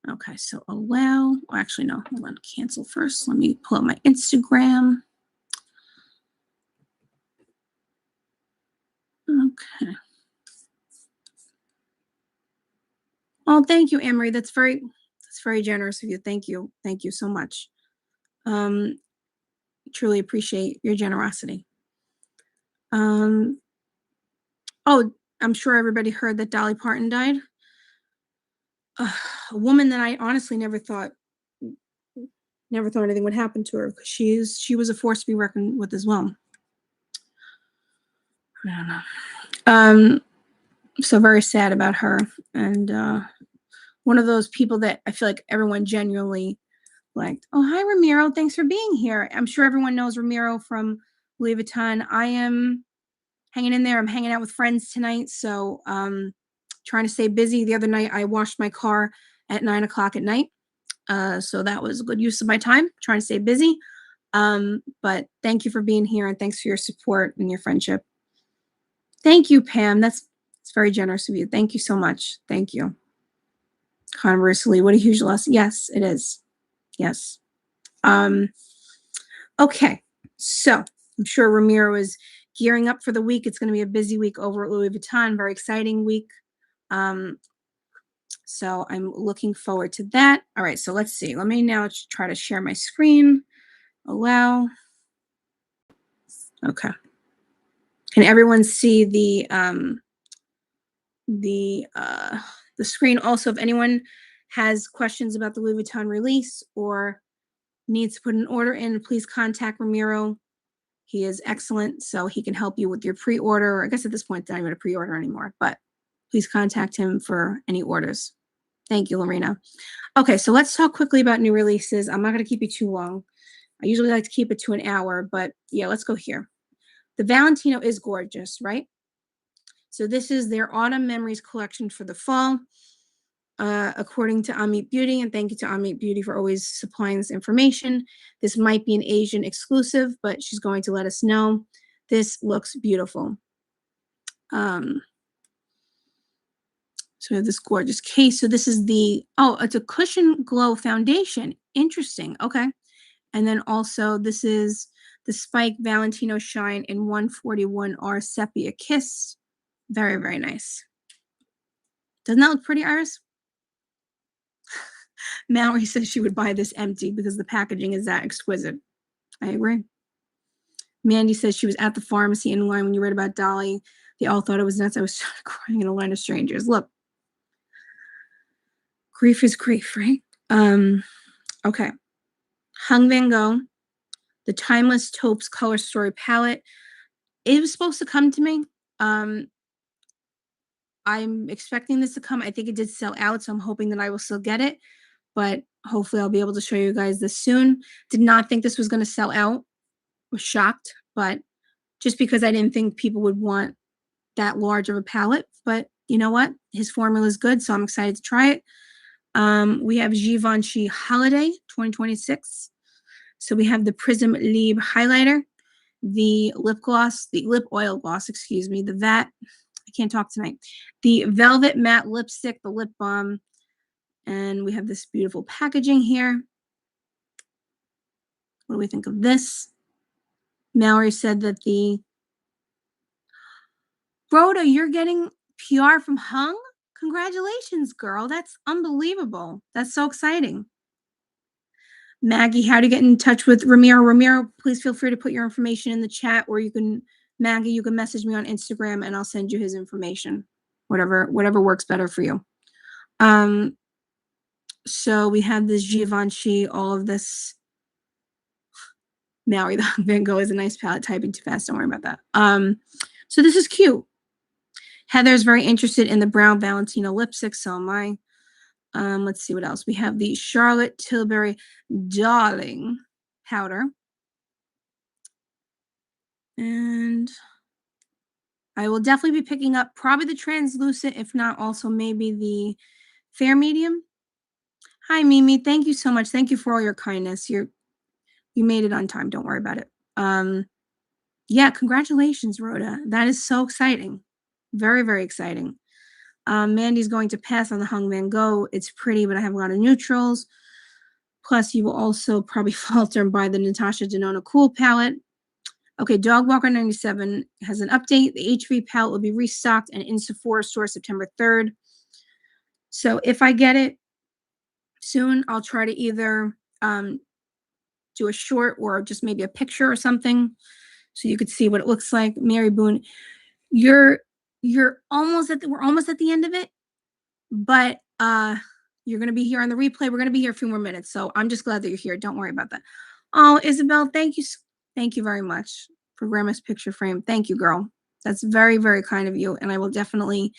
Okay, so allow. Well, actually, no. Hold on. Cancel first. Let me pull up my Instagram. Okay. Oh, thank you, Anne-Marie. That's very generous of you. Thank you. Thank you so much. Truly appreciate your generosity. Oh, I'm sure everybody heard that Dolly Parton died. A woman that I honestly never thought anything would happen to her, because she was a force to be reckoned with as well. I don't know. So very sad about her, and one of those people that I feel like everyone genuinely liked. Oh, hi, Ramiro. Thanks for being here. I'm sure everyone knows Ramiro from Louis Vuitton. I am hanging in there. I'm hanging out with friends tonight, so trying to stay busy. The other night, I washed my car at 9 o'clock at night, so that was a good use of my time, trying to stay busy. But thank you for being here, and thanks for your support and your friendship. Thank you, Pam. It's very generous of you. Thank you so much. Thank you. Conversely, what a huge loss. Yes, it is. Yes. Okay. So I'm sure Ramiro is gearing up for the week. It's going to be a busy week over at Louis Vuitton. Very exciting week. So I'm looking forward to that. All right. So let's see. Let me now try to share my screen. Allow. Okay. Can everyone see the screen? Also, if anyone has questions about the Louis Vuitton release or needs to put an order in, please contact Ramiro. He is excellent, so he can help you with your pre-order. I guess at this point, it's not even a pre-order anymore, but please contact him for any orders. Thank you, Lorena. Okay, so let's talk quickly about new releases. I'm not going to keep you too long. I usually like to keep it to an hour, but yeah, let's go here. The Valentino is gorgeous, right? So this is their Autumn Memories collection for the fall. According to Amit Beauty, and thank you to Amit Beauty for always supplying this information. This might be an Asian exclusive, but she's going to let us know. This looks beautiful. So we have this gorgeous case. So this is it's a Cushion Glow foundation. Interesting. Okay. And then also this is the Spike Valentino Shine in 141R Sepia Kiss. Very, very nice. Doesn't that look pretty, Iris? Mallory says she would buy this empty because the packaging is that exquisite. I agree. Mandy says she was at the pharmacy in line when you read about Dolly. They all thought it was nuts. I was crying in a line of strangers. Look, grief is grief, right? Okay. Hung Van Gogh, the Timeless Taupes Color Story Palette. It was supposed to come to me. I'm expecting this to come. I think it did sell out, so I'm hoping that I will still get it. But hopefully I'll be able to show you guys this soon. Did not think this was going to sell out. Was shocked, but just because I didn't think people would want that large of a palette. But you know what? His formula is good, so I'm excited to try it. We have Givenchy Holiday 2026. So we have the Prism Libre highlighter, the lip gloss, the lip oil gloss, excuse me, the vat. I can't talk tonight. The Velvet Matte Lipstick, the lip balm. And we have this beautiful packaging here. What do we think of this? Mallory said that Rhoda, you're getting PR from Hung? Congratulations, girl. That's unbelievable. That's so exciting. Maggie, how to get in touch with Ramiro. Ramiro, please feel free to put your information in the chat, or Maggie, you can message me on Instagram and I'll send you his information. Whatever works better for you. So we have this Givenchy, all of this. Mallory, the Van Gogh is a nice palette. Typing too fast. Don't worry about that. So this is cute. Heather's very interested in the brown Valentino lipstick. So am I. Let's see what else. We have the Charlotte Tilbury Darling powder. And I will definitely be picking up probably the translucent, if not also maybe the fair medium. Hi, Mimi. Thank you so much. Thank you for all your kindness. You made it on time. Don't worry about it. Yeah, congratulations, Rhoda. That is so exciting. Very, very exciting. Mandy's going to pass on the Hung Van Gogh. It's pretty, but I have a lot of neutrals. Plus, you will also probably falter and buy the Natasha Denona Cool palette. Okay, Dog Walker 97 has an update. The HV palette will be restocked and in Sephora store September 3rd. So if I get it soon, I'll try to either do a short or just maybe a picture or something so you could see what it looks like. Mary Boone, we're almost at the end of it, but you're going to be here on the replay. We're going to be here a few more minutes, so I'm just glad that you're here. Don't worry about that. Oh, Isabel, thank you very much for Grandma's picture frame. Thank you, girl. That's very, very kind of you, and I will definitely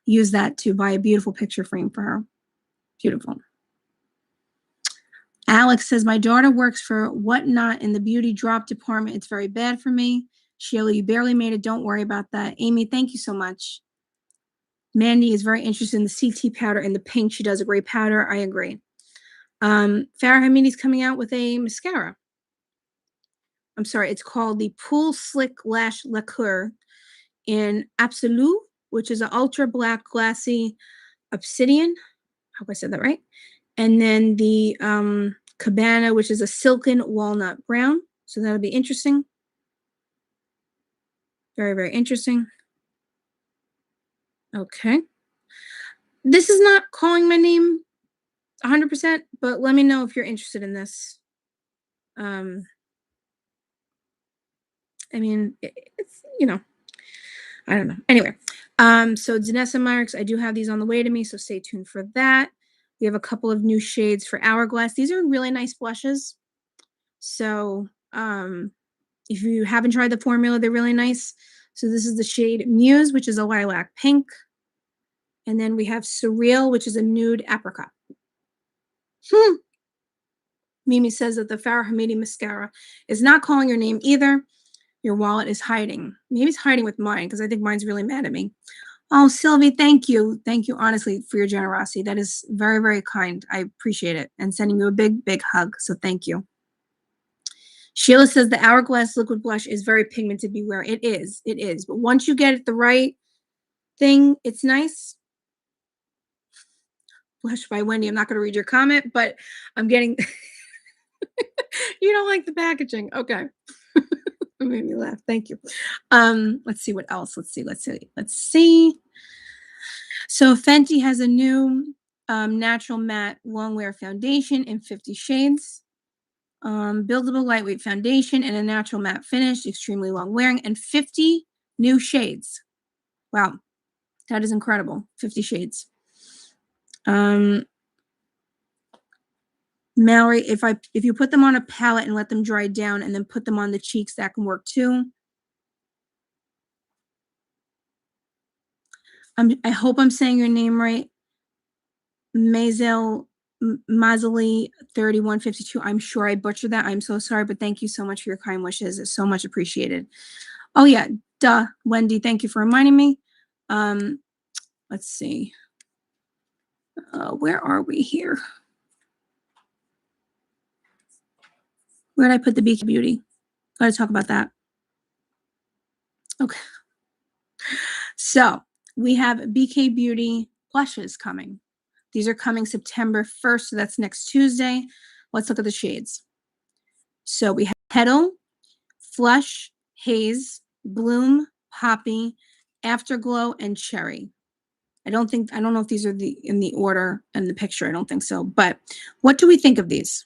use that to buy a beautiful picture frame for her. Beautiful. Alex says, my daughter works for Whatnot in the beauty drop department. It's very bad for me. Sheila, you barely made it. Don't worry about that. Amy, thank you so much. Mandy is very interested in the CT powder and the pink. She does a great powder. I agree. Farah Hamidi's coming out with a mascara. I'm sorry. It's called the Pool Slick Lash Lacquer in Absolute, which is an ultra black glassy obsidian. I hope I said that right. And then the Cabana, which is a silken walnut brown. So that'll be interesting. Very, very interesting. Okay. This is not calling my name 100%, but let me know if you're interested in this. I mean, it's, I don't know. Anyway, so Danessa Marks, I do have these on the way to me, so stay tuned for that. We have a couple of new shades for Hourglass. These are really nice blushes. So if you haven't tried the formula, they're really nice. So this is the shade Muse, which is a lilac pink. And then we have Surreal, which is a nude apricot. Mimi says that the Farah Hamidi mascara is not calling your name either. Your wallet is hiding. Maybe it's hiding with mine because I think mine's really mad at me. Oh, Sylvie, thank you. Thank you, honestly, for your generosity. That is very, very kind. I appreciate it. And sending you a big, big hug. So thank you. Sheila says the Hourglass liquid blush is very pigmented. Beware. It is. It is. But once you get it the right thing, it's nice. Blush by Wendy. I'm not going to read your comment, but I'm getting. You don't like the packaging. Okay. It made me laugh. Thank you. Let's see what else. Let's see. So Fenty has a new natural matte long wear foundation in 50 shades. Buildable lightweight foundation and a natural matte finish, extremely long wearing, and 50 new shades. Wow, that is incredible. 50 shades. Mallory, if you put them on a palette and let them dry down and then put them on the cheeks, that can work too. I hope I'm saying your name right. Mazali 3152. I'm sure I butchered that. I'm so sorry, but thank you so much for your kind wishes. It's so much appreciated. Oh yeah, duh, Wendy. Thank you for reminding me. Let's see. Where are we here? Where did I put the BK Beauty? Got to talk about that. Okay. So we have BK Beauty blushes coming. These are coming September 1st, so that's next Tuesday. Let's look at the shades. So we have Petal, Flush, Haze, Bloom, Poppy, Afterglow, and Cherry. I don't know if these are in the order in the picture. I don't think so. But what do we think of these?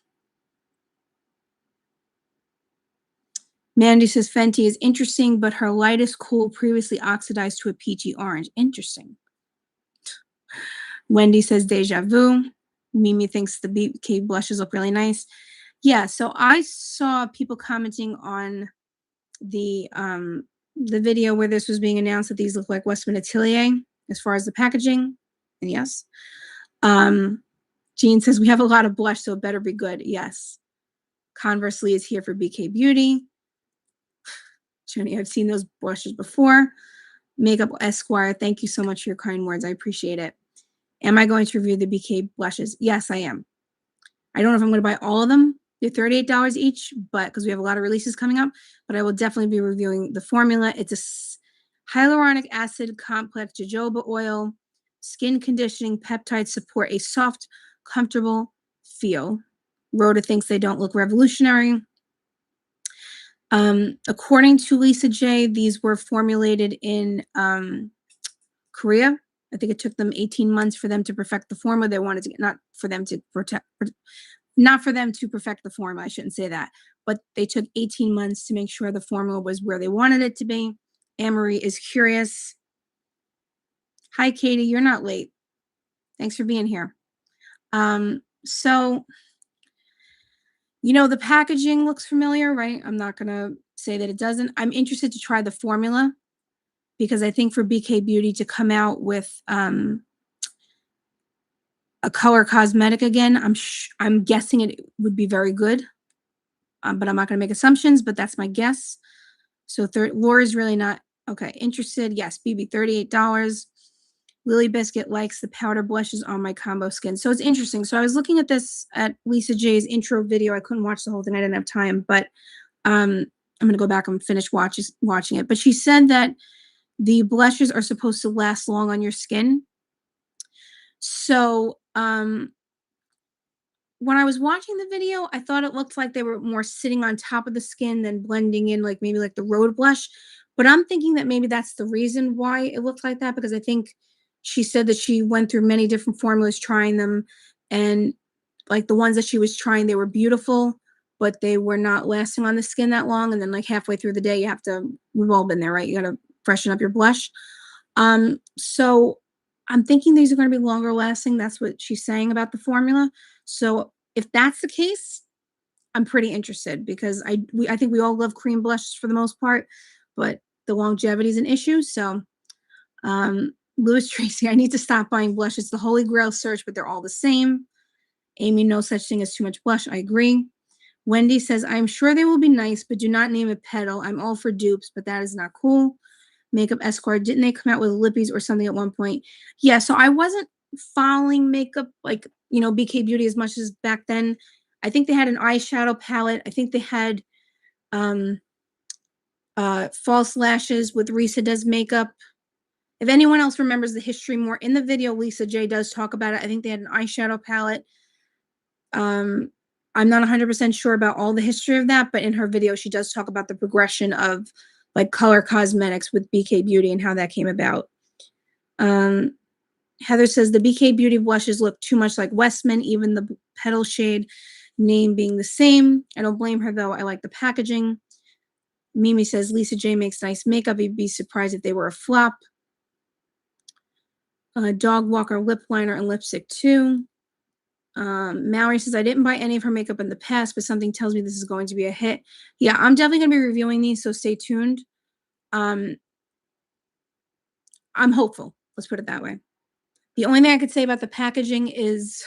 Mandy says Fenty is interesting, but her light is cool, previously oxidized to a peachy orange. Interesting. Wendy says deja vu. Mimi thinks the BK blushes look really nice. Yeah, so I saw people commenting on the video where this was being announced that these look like Westman Atelier as far as the packaging. And yes. Jean says we have a lot of blush, so it better be good. Yes. Conversely is here for BK Beauty. Jenny, I've seen those blushes before. Makeup Esquire, thank you so much for your kind words. I appreciate it. Am I going to review the BK blushes? Yes, I am. I don't know if I'm going to buy all of them. They're $38 each, but because we have a lot of releases coming up, but I will definitely be reviewing the formula. It's a hyaluronic acid complex jojoba oil, skin conditioning peptides support a soft, comfortable feel. Rhoda thinks they don't look revolutionary. According to Lisa J, these were formulated in Korea. I think it took them 18 months for them to perfect the formula. They wanted to not for them to perfect the formula. I shouldn't say that, but they took 18 months to make sure the formula was where they wanted it to be. Anne-Marie is curious. Hi, Katie. You're not late. Thanks for being here. So, you know, the packaging looks familiar, right? I'm not going to say that it doesn't. I'm interested to try the formula because I think for BK Beauty to come out with a color cosmetic again, I'm guessing it would be very good, but I'm not going to make assumptions, but that's my guess. So Laura's really not, okay, interested. Yes, BB, $38. Lily Biscuit likes the powder blushes on my combo skin. So it's interesting. So I was looking at this at Lisa J's intro video. I couldn't watch the whole thing. I didn't have time, but I'm going to go back and finish watching it. But she said that the blushes are supposed to last long on your skin. So when I was watching the video, I thought it looked like they were more sitting on top of the skin than blending in, like maybe like the Rhode blush. But I'm thinking that maybe that's the reason why it looked like that, because I think she said that she went through many different formulas trying them, and like the ones that she was trying, they were beautiful, but they were not lasting on the skin that long. And then like halfway through the day, we've all been there, right? You got to freshen up your blush. So I'm thinking these are going to be longer lasting. That's what she's saying about the formula. So if that's the case, I'm pretty interested because I think we all love cream blushes for the most part, but the longevity is an issue. So Louis Tracy, I need to stop buying blush. It's the holy grail search, but they're all the same. Amy, no such thing as too much blush. I agree. Wendy says, I'm sure they will be nice, but do not name a petal. I'm all for dupes, but that is not cool. Makeup Escort, didn't they come out with lippies or something at one point? Yeah, so I wasn't following makeup like, BK Beauty as much as back then. I think they had an eyeshadow palette. I think they had false lashes with Risa Does Makeup. If anyone else remembers the history more, in the video, Lisa J does talk about it. I think they had an eyeshadow palette. I'm not 100% sure about all the history of that, but in her video, she does talk about the progression of like color cosmetics with BK Beauty and how that came about. Heather says the BK Beauty blushes look too much like Westman, even the petal shade name being the same. I don't blame her though. I like the packaging. Mimi says Lisa J makes nice makeup. You'd be surprised if they were a flop. Dog Walker lip liner and lipstick too. Mallory says, I didn't buy any of her makeup in the past, but something tells me this is going to be a hit. Yeah, I'm definitely going to be reviewing these, so stay tuned. I'm hopeful. Let's put it that way. The only thing I could say about the packaging is,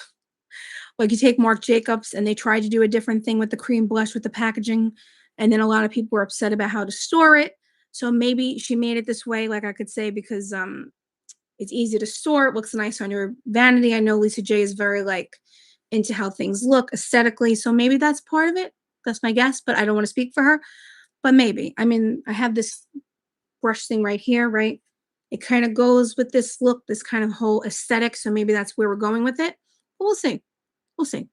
like, you take Marc Jacobs and they tried to do a different thing with the cream blush with the packaging, and then a lot of people were upset about how to store it. So maybe she made it this way, like I could say, because it's easy to store. It looks nice on your vanity. I know Lisa J is very like into how things look aesthetically, so maybe that's part of it. That's my guess, but I don't want to speak for her. But maybe. I mean, I have this brush thing right here, right? It kind of goes with this look, this kind of whole aesthetic. So maybe that's where we're going with it. But we'll see. We'll see.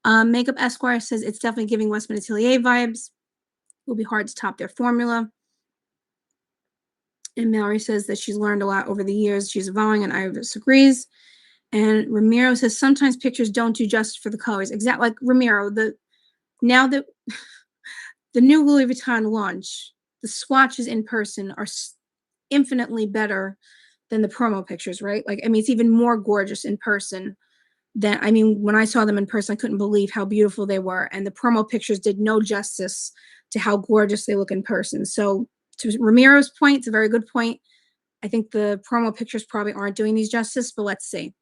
Makeup Esquire says it's definitely giving Westman Atelier vibes. It will be hard to top their formula. And Mallory says that she's learned a lot over the years. She's evolving, and Iris agrees. And Ramiro says sometimes pictures don't do justice for the colors. Exactly, like Ramiro. Now that the new Louis Vuitton launch, the swatches in person are infinitely better than the promo pictures, right? Like, I mean, it's even more gorgeous in person than, I mean, when I saw them in person, I couldn't believe how beautiful they were. And the promo pictures did no justice to how gorgeous they look in person. So to Ramiro's point, it's a very good point. I think the promo pictures probably aren't doing these justice, but let's see.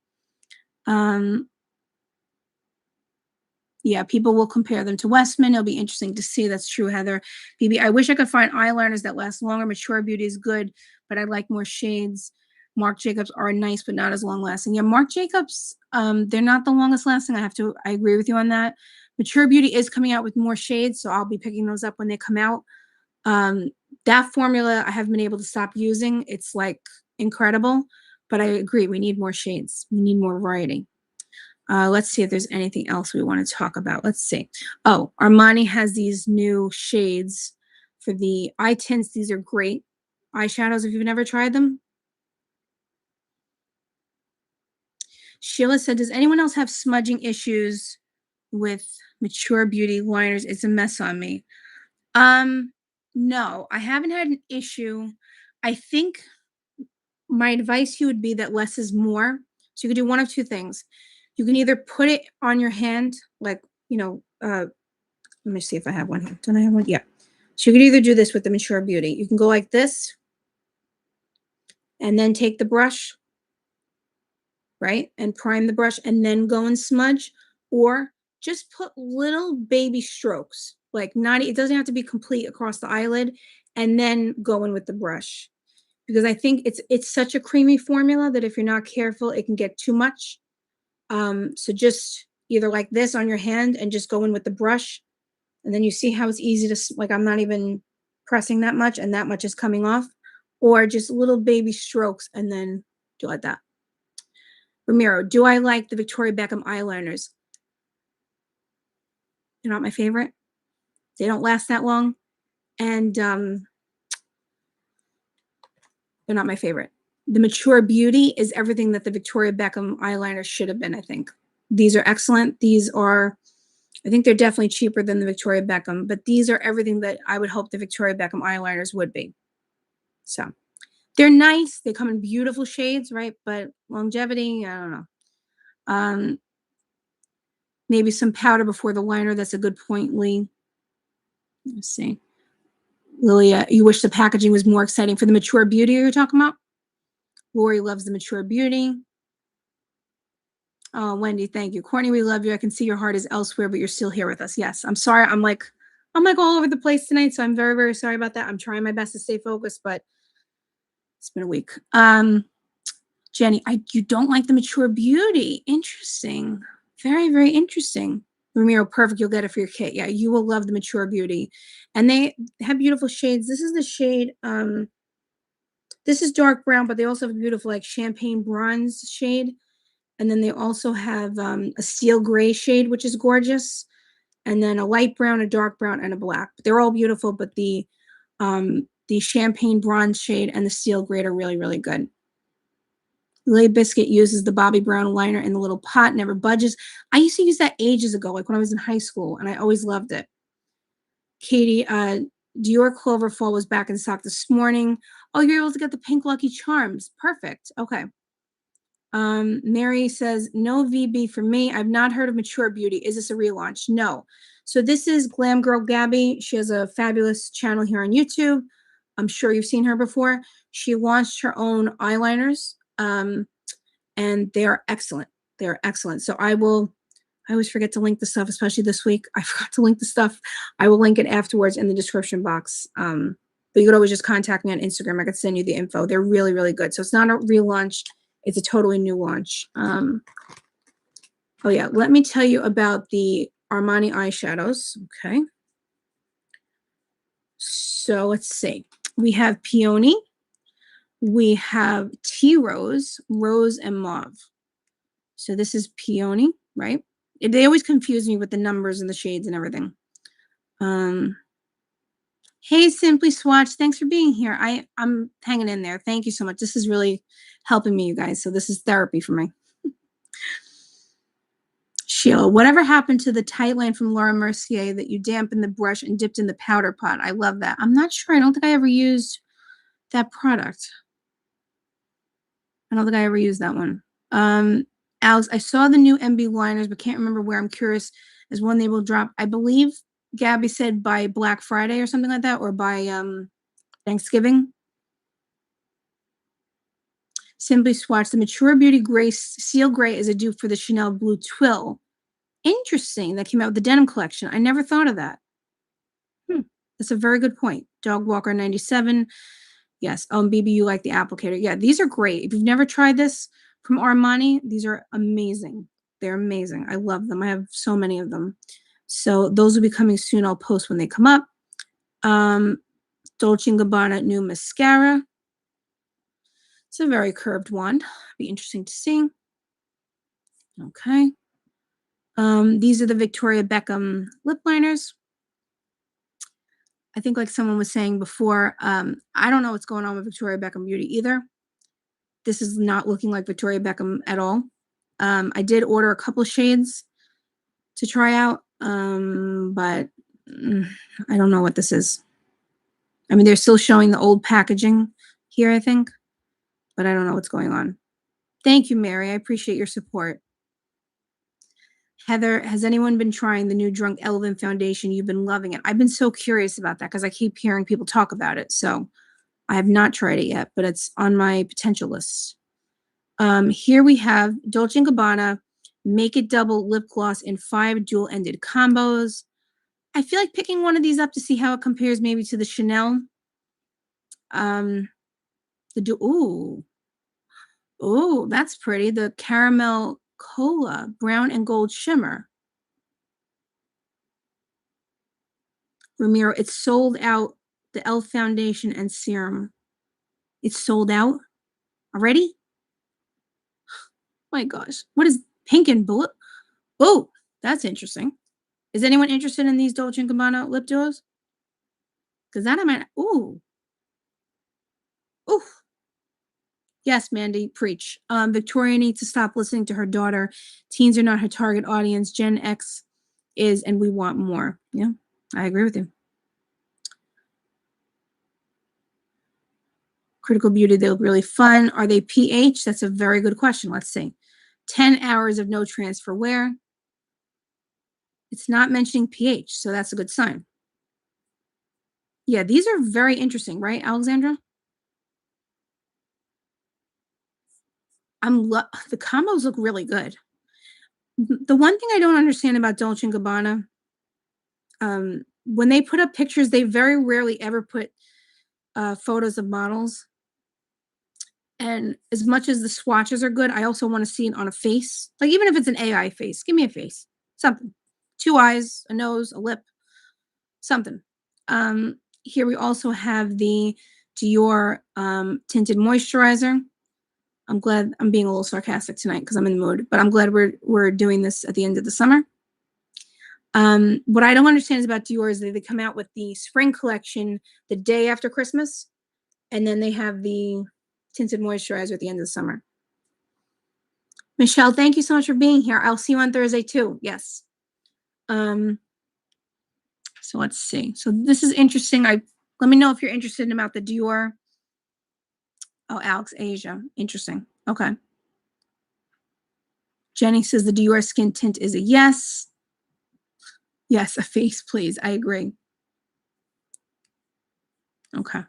Yeah, people will compare them to Westman. It'll be interesting to see. That's true, Heather. BB, I wish I could find eyeliners that last longer. Mature Beauty is good, but I like more shades. Marc Jacobs are nice, but not as long lasting. Yeah, Marc Jacobs, they're not the longest lasting. I agree with you on that. Mature Beauty is coming out with more shades, so I'll be picking those up when they come out. That formula I haven't been able to stop using. It's like incredible, but I agree. We need more shades. We need more variety. Let's see if there's anything else we want to talk about. Let's see. Oh, Armani has these new shades for the eye tints. These are great eyeshadows if you've never tried them. Sheila said, does anyone else have smudging issues with Mature Beauty liners? It's a mess on me. No, I haven't had an issue. I think my advice to you would be that less is more. So you could do one of two things. You can either put it on your hand, like, let me see if I have one here. Don't I have one? Yeah. So you could either do this with the Mature Beauty. You can go like this and then take the brush, right? And prime the brush and then go and smudge, or just put little baby strokes, like not, it doesn't have to be complete across the eyelid, and then go in with the brush. Because I think it's such a creamy formula that if you're not careful, it can get too much. So just either like this on your hand and just go in with the brush, and then you see how it's easy to, like, I'm not even pressing that much and that much is coming off, or just little baby strokes and then do like that. Ramiro, do I like the Victoria Beckham eyeliners? They're not my favorite. They don't last that long, and they're not my favorite. The Mature Beauty is everything that the Victoria Beckham eyeliner should have been, I think. These are excellent. These are, I think they're definitely cheaper than the Victoria Beckham, but these are everything that I would hope the Victoria Beckham eyeliners would be. So they're nice. They come in beautiful shades, right? But longevity, I don't know. Maybe some powder before the liner. That's a good point, Lee. Let's see. Lilia, you wish the packaging was more exciting for the Mature Beauty you're talking about? Lori loves the Mature Beauty. Oh, Wendy, thank you. Courtney, we love you. I can see your heart is elsewhere, but you're still here with us. Yes, I'm sorry. I'm like all over the place tonight, so I'm very, very sorry about that. I'm trying my best to stay focused, but it's been a week. Jenny, you don't like the Mature Beauty. Interesting. Very, very interesting. Ramiro, perfect. You'll get it for your kit. Yeah, you will love the Mature Beauty. And they have beautiful shades. This is the shade, this is dark brown, but they also have a beautiful like champagne bronze shade. And then they also have a steel gray shade, which is gorgeous. And then a light brown, a dark brown, and a black. They're all beautiful, but the champagne bronze shade and the steel gray are really, really good. Lily Biscuit uses the Bobbi Brown liner in the little pot, never budges. I used to use that ages ago, like when I was in high school, and I always loved it. Katie, Dior Clover Fall was back in stock this morning. Oh, you're able to get the pink Lucky Charms. Perfect. Okay. Mary says, no VB for me. I've not heard of Mature Beauty. Is this a relaunch? No. So this is Glam Girl Gabby. She has a fabulous channel here on YouTube. I'm sure you've seen her before. She launched her own eyeliners, and they are excellent. They're excellent. So I always forget to link the stuff, especially this week. I forgot to link the stuff. I will link it afterwards in the description box. But you could always just contact me on Instagram. I could send you the info. They're really, really good. So it's not a relaunch. It's a totally new launch. Oh yeah, let me tell you about the Armani eyeshadows. Okay. So let's see. We have Peony. We have Tea Rose, Rose, and Mauve. So this is Peony, right? They always confuse me with the numbers and the shades and everything. Hey, Simply Swatch, thanks for being here. I'm hanging in there. Thank you so much. This is really helping me, you guys. So this is therapy for me. Sheila, whatever happened to the tight line from Laura Mercier that you dampened the brush and dipped in the powder pot? I love that. I'm not sure. I don't think I ever used that product. I don't think I ever used that one. Alex, I saw the new MB liners, but can't remember where. I'm curious as when they will drop. I believe Gabby said by Black Friday or something like that, or by Thanksgiving. Simply Swatch. The Mature Beauty Gray Seal Gray is a dupe for the Chanel Blue Twill. Interesting. That came out with the denim collection. I never thought of that. That's a very good point. Dog Walker 97. Yes. BB, you like the applicator. Yeah, these are great. If you've never tried this from Armani, these are amazing. They're amazing. I love them. I have so many of them. So those will be coming soon. I'll post when they come up. Dolce & Gabbana new mascara. It's a very curved one. Be interesting to see. Okay. These are the Victoria Beckham lip liners. I think like someone was saying before, I don't know what's going on with Victoria Beckham Beauty either. This is not looking like Victoria Beckham at all. I did order a couple shades to try out, but I don't know what this is. I mean, they're still showing the old packaging here, I think, but I don't know what's going on. Thank you, Mary. I appreciate your support. Heather, has anyone been trying the new Drunk Elephant foundation? You've been loving it. I've been so curious about that because I keep hearing people talk about it. So I have not tried it yet, but it's on my potential list. Here we have Dolce & Gabbana Make It Double Lip Gloss in 5 dual-ended combos. I feel like picking one of these up to see how it compares maybe to the Chanel. Ooh, that's pretty. The Caramel Cola Brown and Gold Shimmer. Ramiro, it's sold out. The e.l.f. foundation and serum. It's sold out already? My gosh. What is pink and blue? Oh, that's interesting. Is anyone interested in these Dolce & Gabbana lip duos? Because that I might. Ooh. Yes, Mandy, preach. Victoria needs to stop listening to her daughter. Teens are not her target audience. Gen X is, and we want more. Yeah, I agree with you. Critical Beauty, they look really fun. Are they pH? That's a very good question. Let's see. 10 hours of no transfer wear. It's not mentioning pH, so that's a good sign. Yeah, these are very interesting, right, Alexandra? The combos look really good. The one thing I don't understand about Dolce& and Gabbana, when they put up pictures, they very rarely ever put photos of models. And as much as the swatches are good, I also want to see it on a face. Like, even if it's an AI face, give me a face, something. 2 eyes, a nose, a lip, something. Here we also have the Dior tinted moisturizer. I'm glad I'm being a little sarcastic tonight because I'm in the mood, but I'm glad we're doing this at the end of the summer. What I don't understand is about Dior is that they come out with the spring collection the day after Christmas, and then they have the tinted moisturizer at the end of the summer. Michelle, thank you so much for being here. I'll see you on Thursday too. Yes. So let's see. So this is interesting. Let me know if you're interested about the Dior. Oh, Alex Asia. Interesting. Okay. Jenny says the Dior skin tint is a yes. Yes, a face, please. I agree. Okay.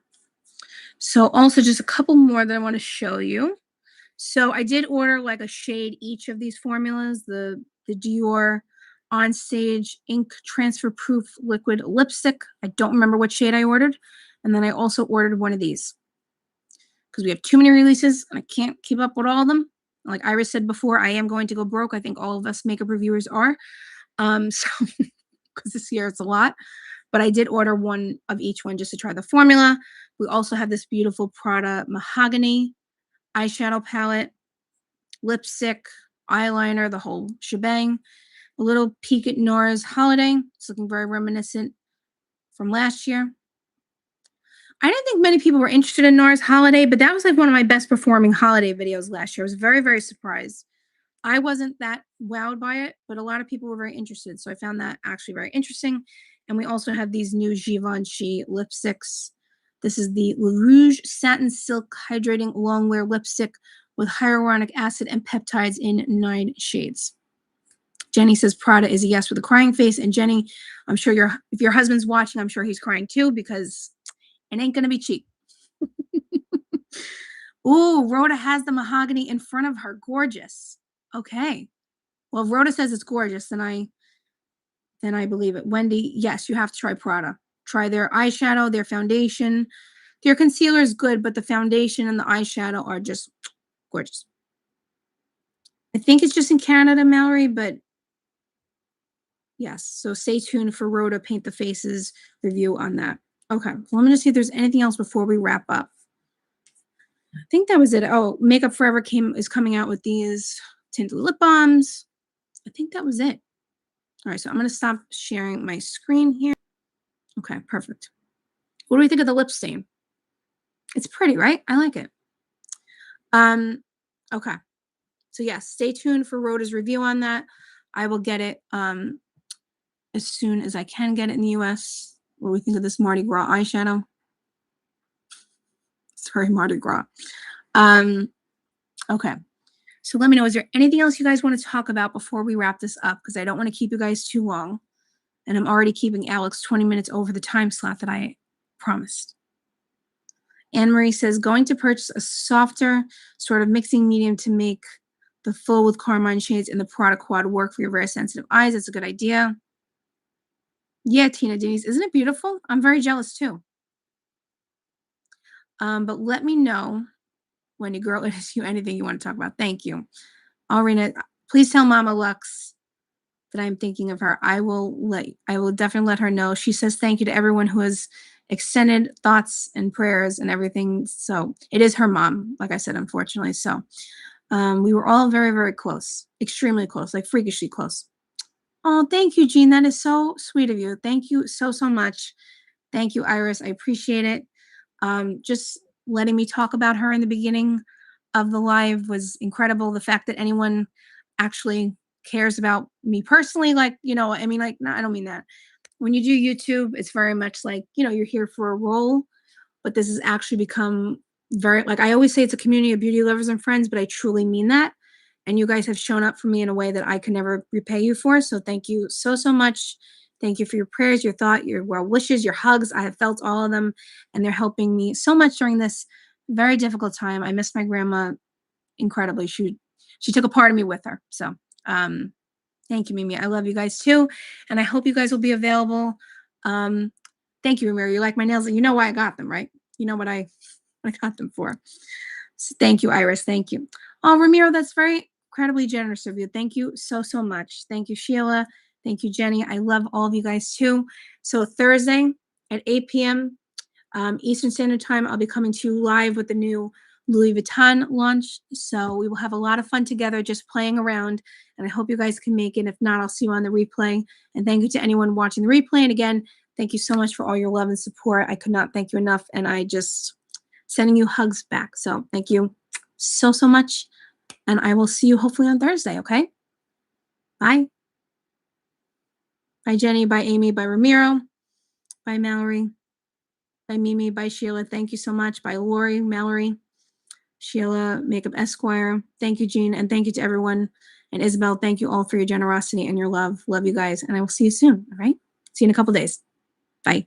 So also just a couple more that I want to show you. So I did order like a shade each of these formulas. The Dior On Stage Ink Transfer Proof Liquid Lipstick. I don't remember what shade I ordered. And then I also ordered one of these because we have too many releases and I can't keep up with all of them. Like Iris said before, I am going to go broke. I think all of us makeup reviewers are. So because this year it's a lot. But I did order one of each one just to try the formula. We also have this beautiful Prada Mahogany eyeshadow palette, lipstick, eyeliner, the whole shebang. A little peek at Nora's holiday. It's looking very reminiscent from last year. I didn't think many people were interested in Nora's holiday, but that was like one of my best performing holiday videos last year. I was very, very surprised. I wasn't that wowed by it, but a lot of people were very interested. So I found that actually very interesting. And we also have these new Givenchy lipsticks. This is the Rouge Satin Silk Hydrating Longwear Lipstick with hyaluronic acid and peptides in 9 shades. Jenny says Prada is a yes with a crying face. And Jenny, I'm sure if your husband's watching, I'm sure he's crying too because it ain't going to be cheap. Ooh, Rhoda has the mahogany in front of her. Gorgeous. Okay. Well, if Rhoda says it's gorgeous, then I believe it. Wendy, yes, you have to try Prada. Try their eyeshadow, their foundation. Their concealer is good, but the foundation and the eyeshadow are just gorgeous. I think it's just in Canada, Mallory, but yes. So stay tuned for Rhoda Paint the Faces review on that. Okay. Well, let me just see if there's anything else before we wrap up. I think that was it. Oh, Makeup Forever is coming out with these tinted lip balms. I think that was it. All right, so I'm going to stop sharing my screen here. Okay, perfect. What do we think of the lip stain? It's pretty, right? I like it. Okay. So yes, stay tuned for Rhoda's review on that. I will get it as soon as I can get it in the US. What do we think of this Mardi Gras eyeshadow? It's very Mardi Gras. Okay. So let me know, is there anything else you guys want to talk about before we wrap this up? Because I don't want to keep you guys too long. And I'm already keeping Alex 20 minutes over the time slot that I promised. Anne-Marie says, going to purchase a softer sort of mixing medium to make the full with carmine shades in the Prada Quad work for your very sensitive eyes. That's a good idea. Yeah, Tina Denise, isn't it beautiful? I'm very jealous too. But let me know, Wendy girl, if you anything you want to talk about. Thank you. Alrina, please tell Mama Luxe that I'm thinking of her. I will definitely let her know. She says thank you to everyone who has extended thoughts and prayers and everything. So it is her mom, like I said, unfortunately. So we were all very, very close, extremely close, like freakishly close. Oh, thank you, Jean. That is so sweet of you. Thank you so, so much. Thank you, Iris. I appreciate it. Just letting me talk about her in the beginning of the live was incredible. The fact that anyone actually cares about me personally, like, I mean, like, no, I don't mean that. When you do YouTube, it's very much like, you're here for a role, but this has actually become very, like, I always say it's a community of beauty lovers and friends, but I truly mean that. And you guys have shown up for me in a way that I can never repay you for. So thank you so, so much. Thank you for your prayers, your thought, your well wishes, your hugs. I have felt all of them, and they're helping me so much during this very difficult time. I miss my grandma incredibly. She took a part of me with her. So, Thank you, Mimi. I love you guys too. And I hope you guys will be available. Um, thank you, Ramiro. You like my nails? You know why I got them, right? You know what I got them for. So thank you, Iris. Thank you. Oh, Ramiro, that's very incredibly generous of you. Thank you so, so much. Thank you, Sheila. Thank you, Jenny. I love all of you guys too. So Thursday at 8 p.m. Eastern Standard Time, I'll be coming to you live with the new Louis Vuitton launch. So we will have a lot of fun together just playing around. And I hope you guys can make it. If not, I'll see you on the replay. And thank you to anyone watching the replay. And again, thank you so much for all your love and support. I could not thank you enough. And I just sending you hugs back. So thank you so, so much. And I will see you hopefully on Thursday. Okay. Bye. Bye, Jenny. Bye, Amy. Bye, Ramiro. Bye, Mallory. Bye, Mimi. Bye, Sheila. Thank you so much. Bye, Lori, Mallory, Sheila, Makeup Esquire. Thank you, Jean. And thank you to everyone. And Isabel, thank you all for your generosity and your love. Love you guys. And I will see you soon. All right. See you in a couple days. Bye.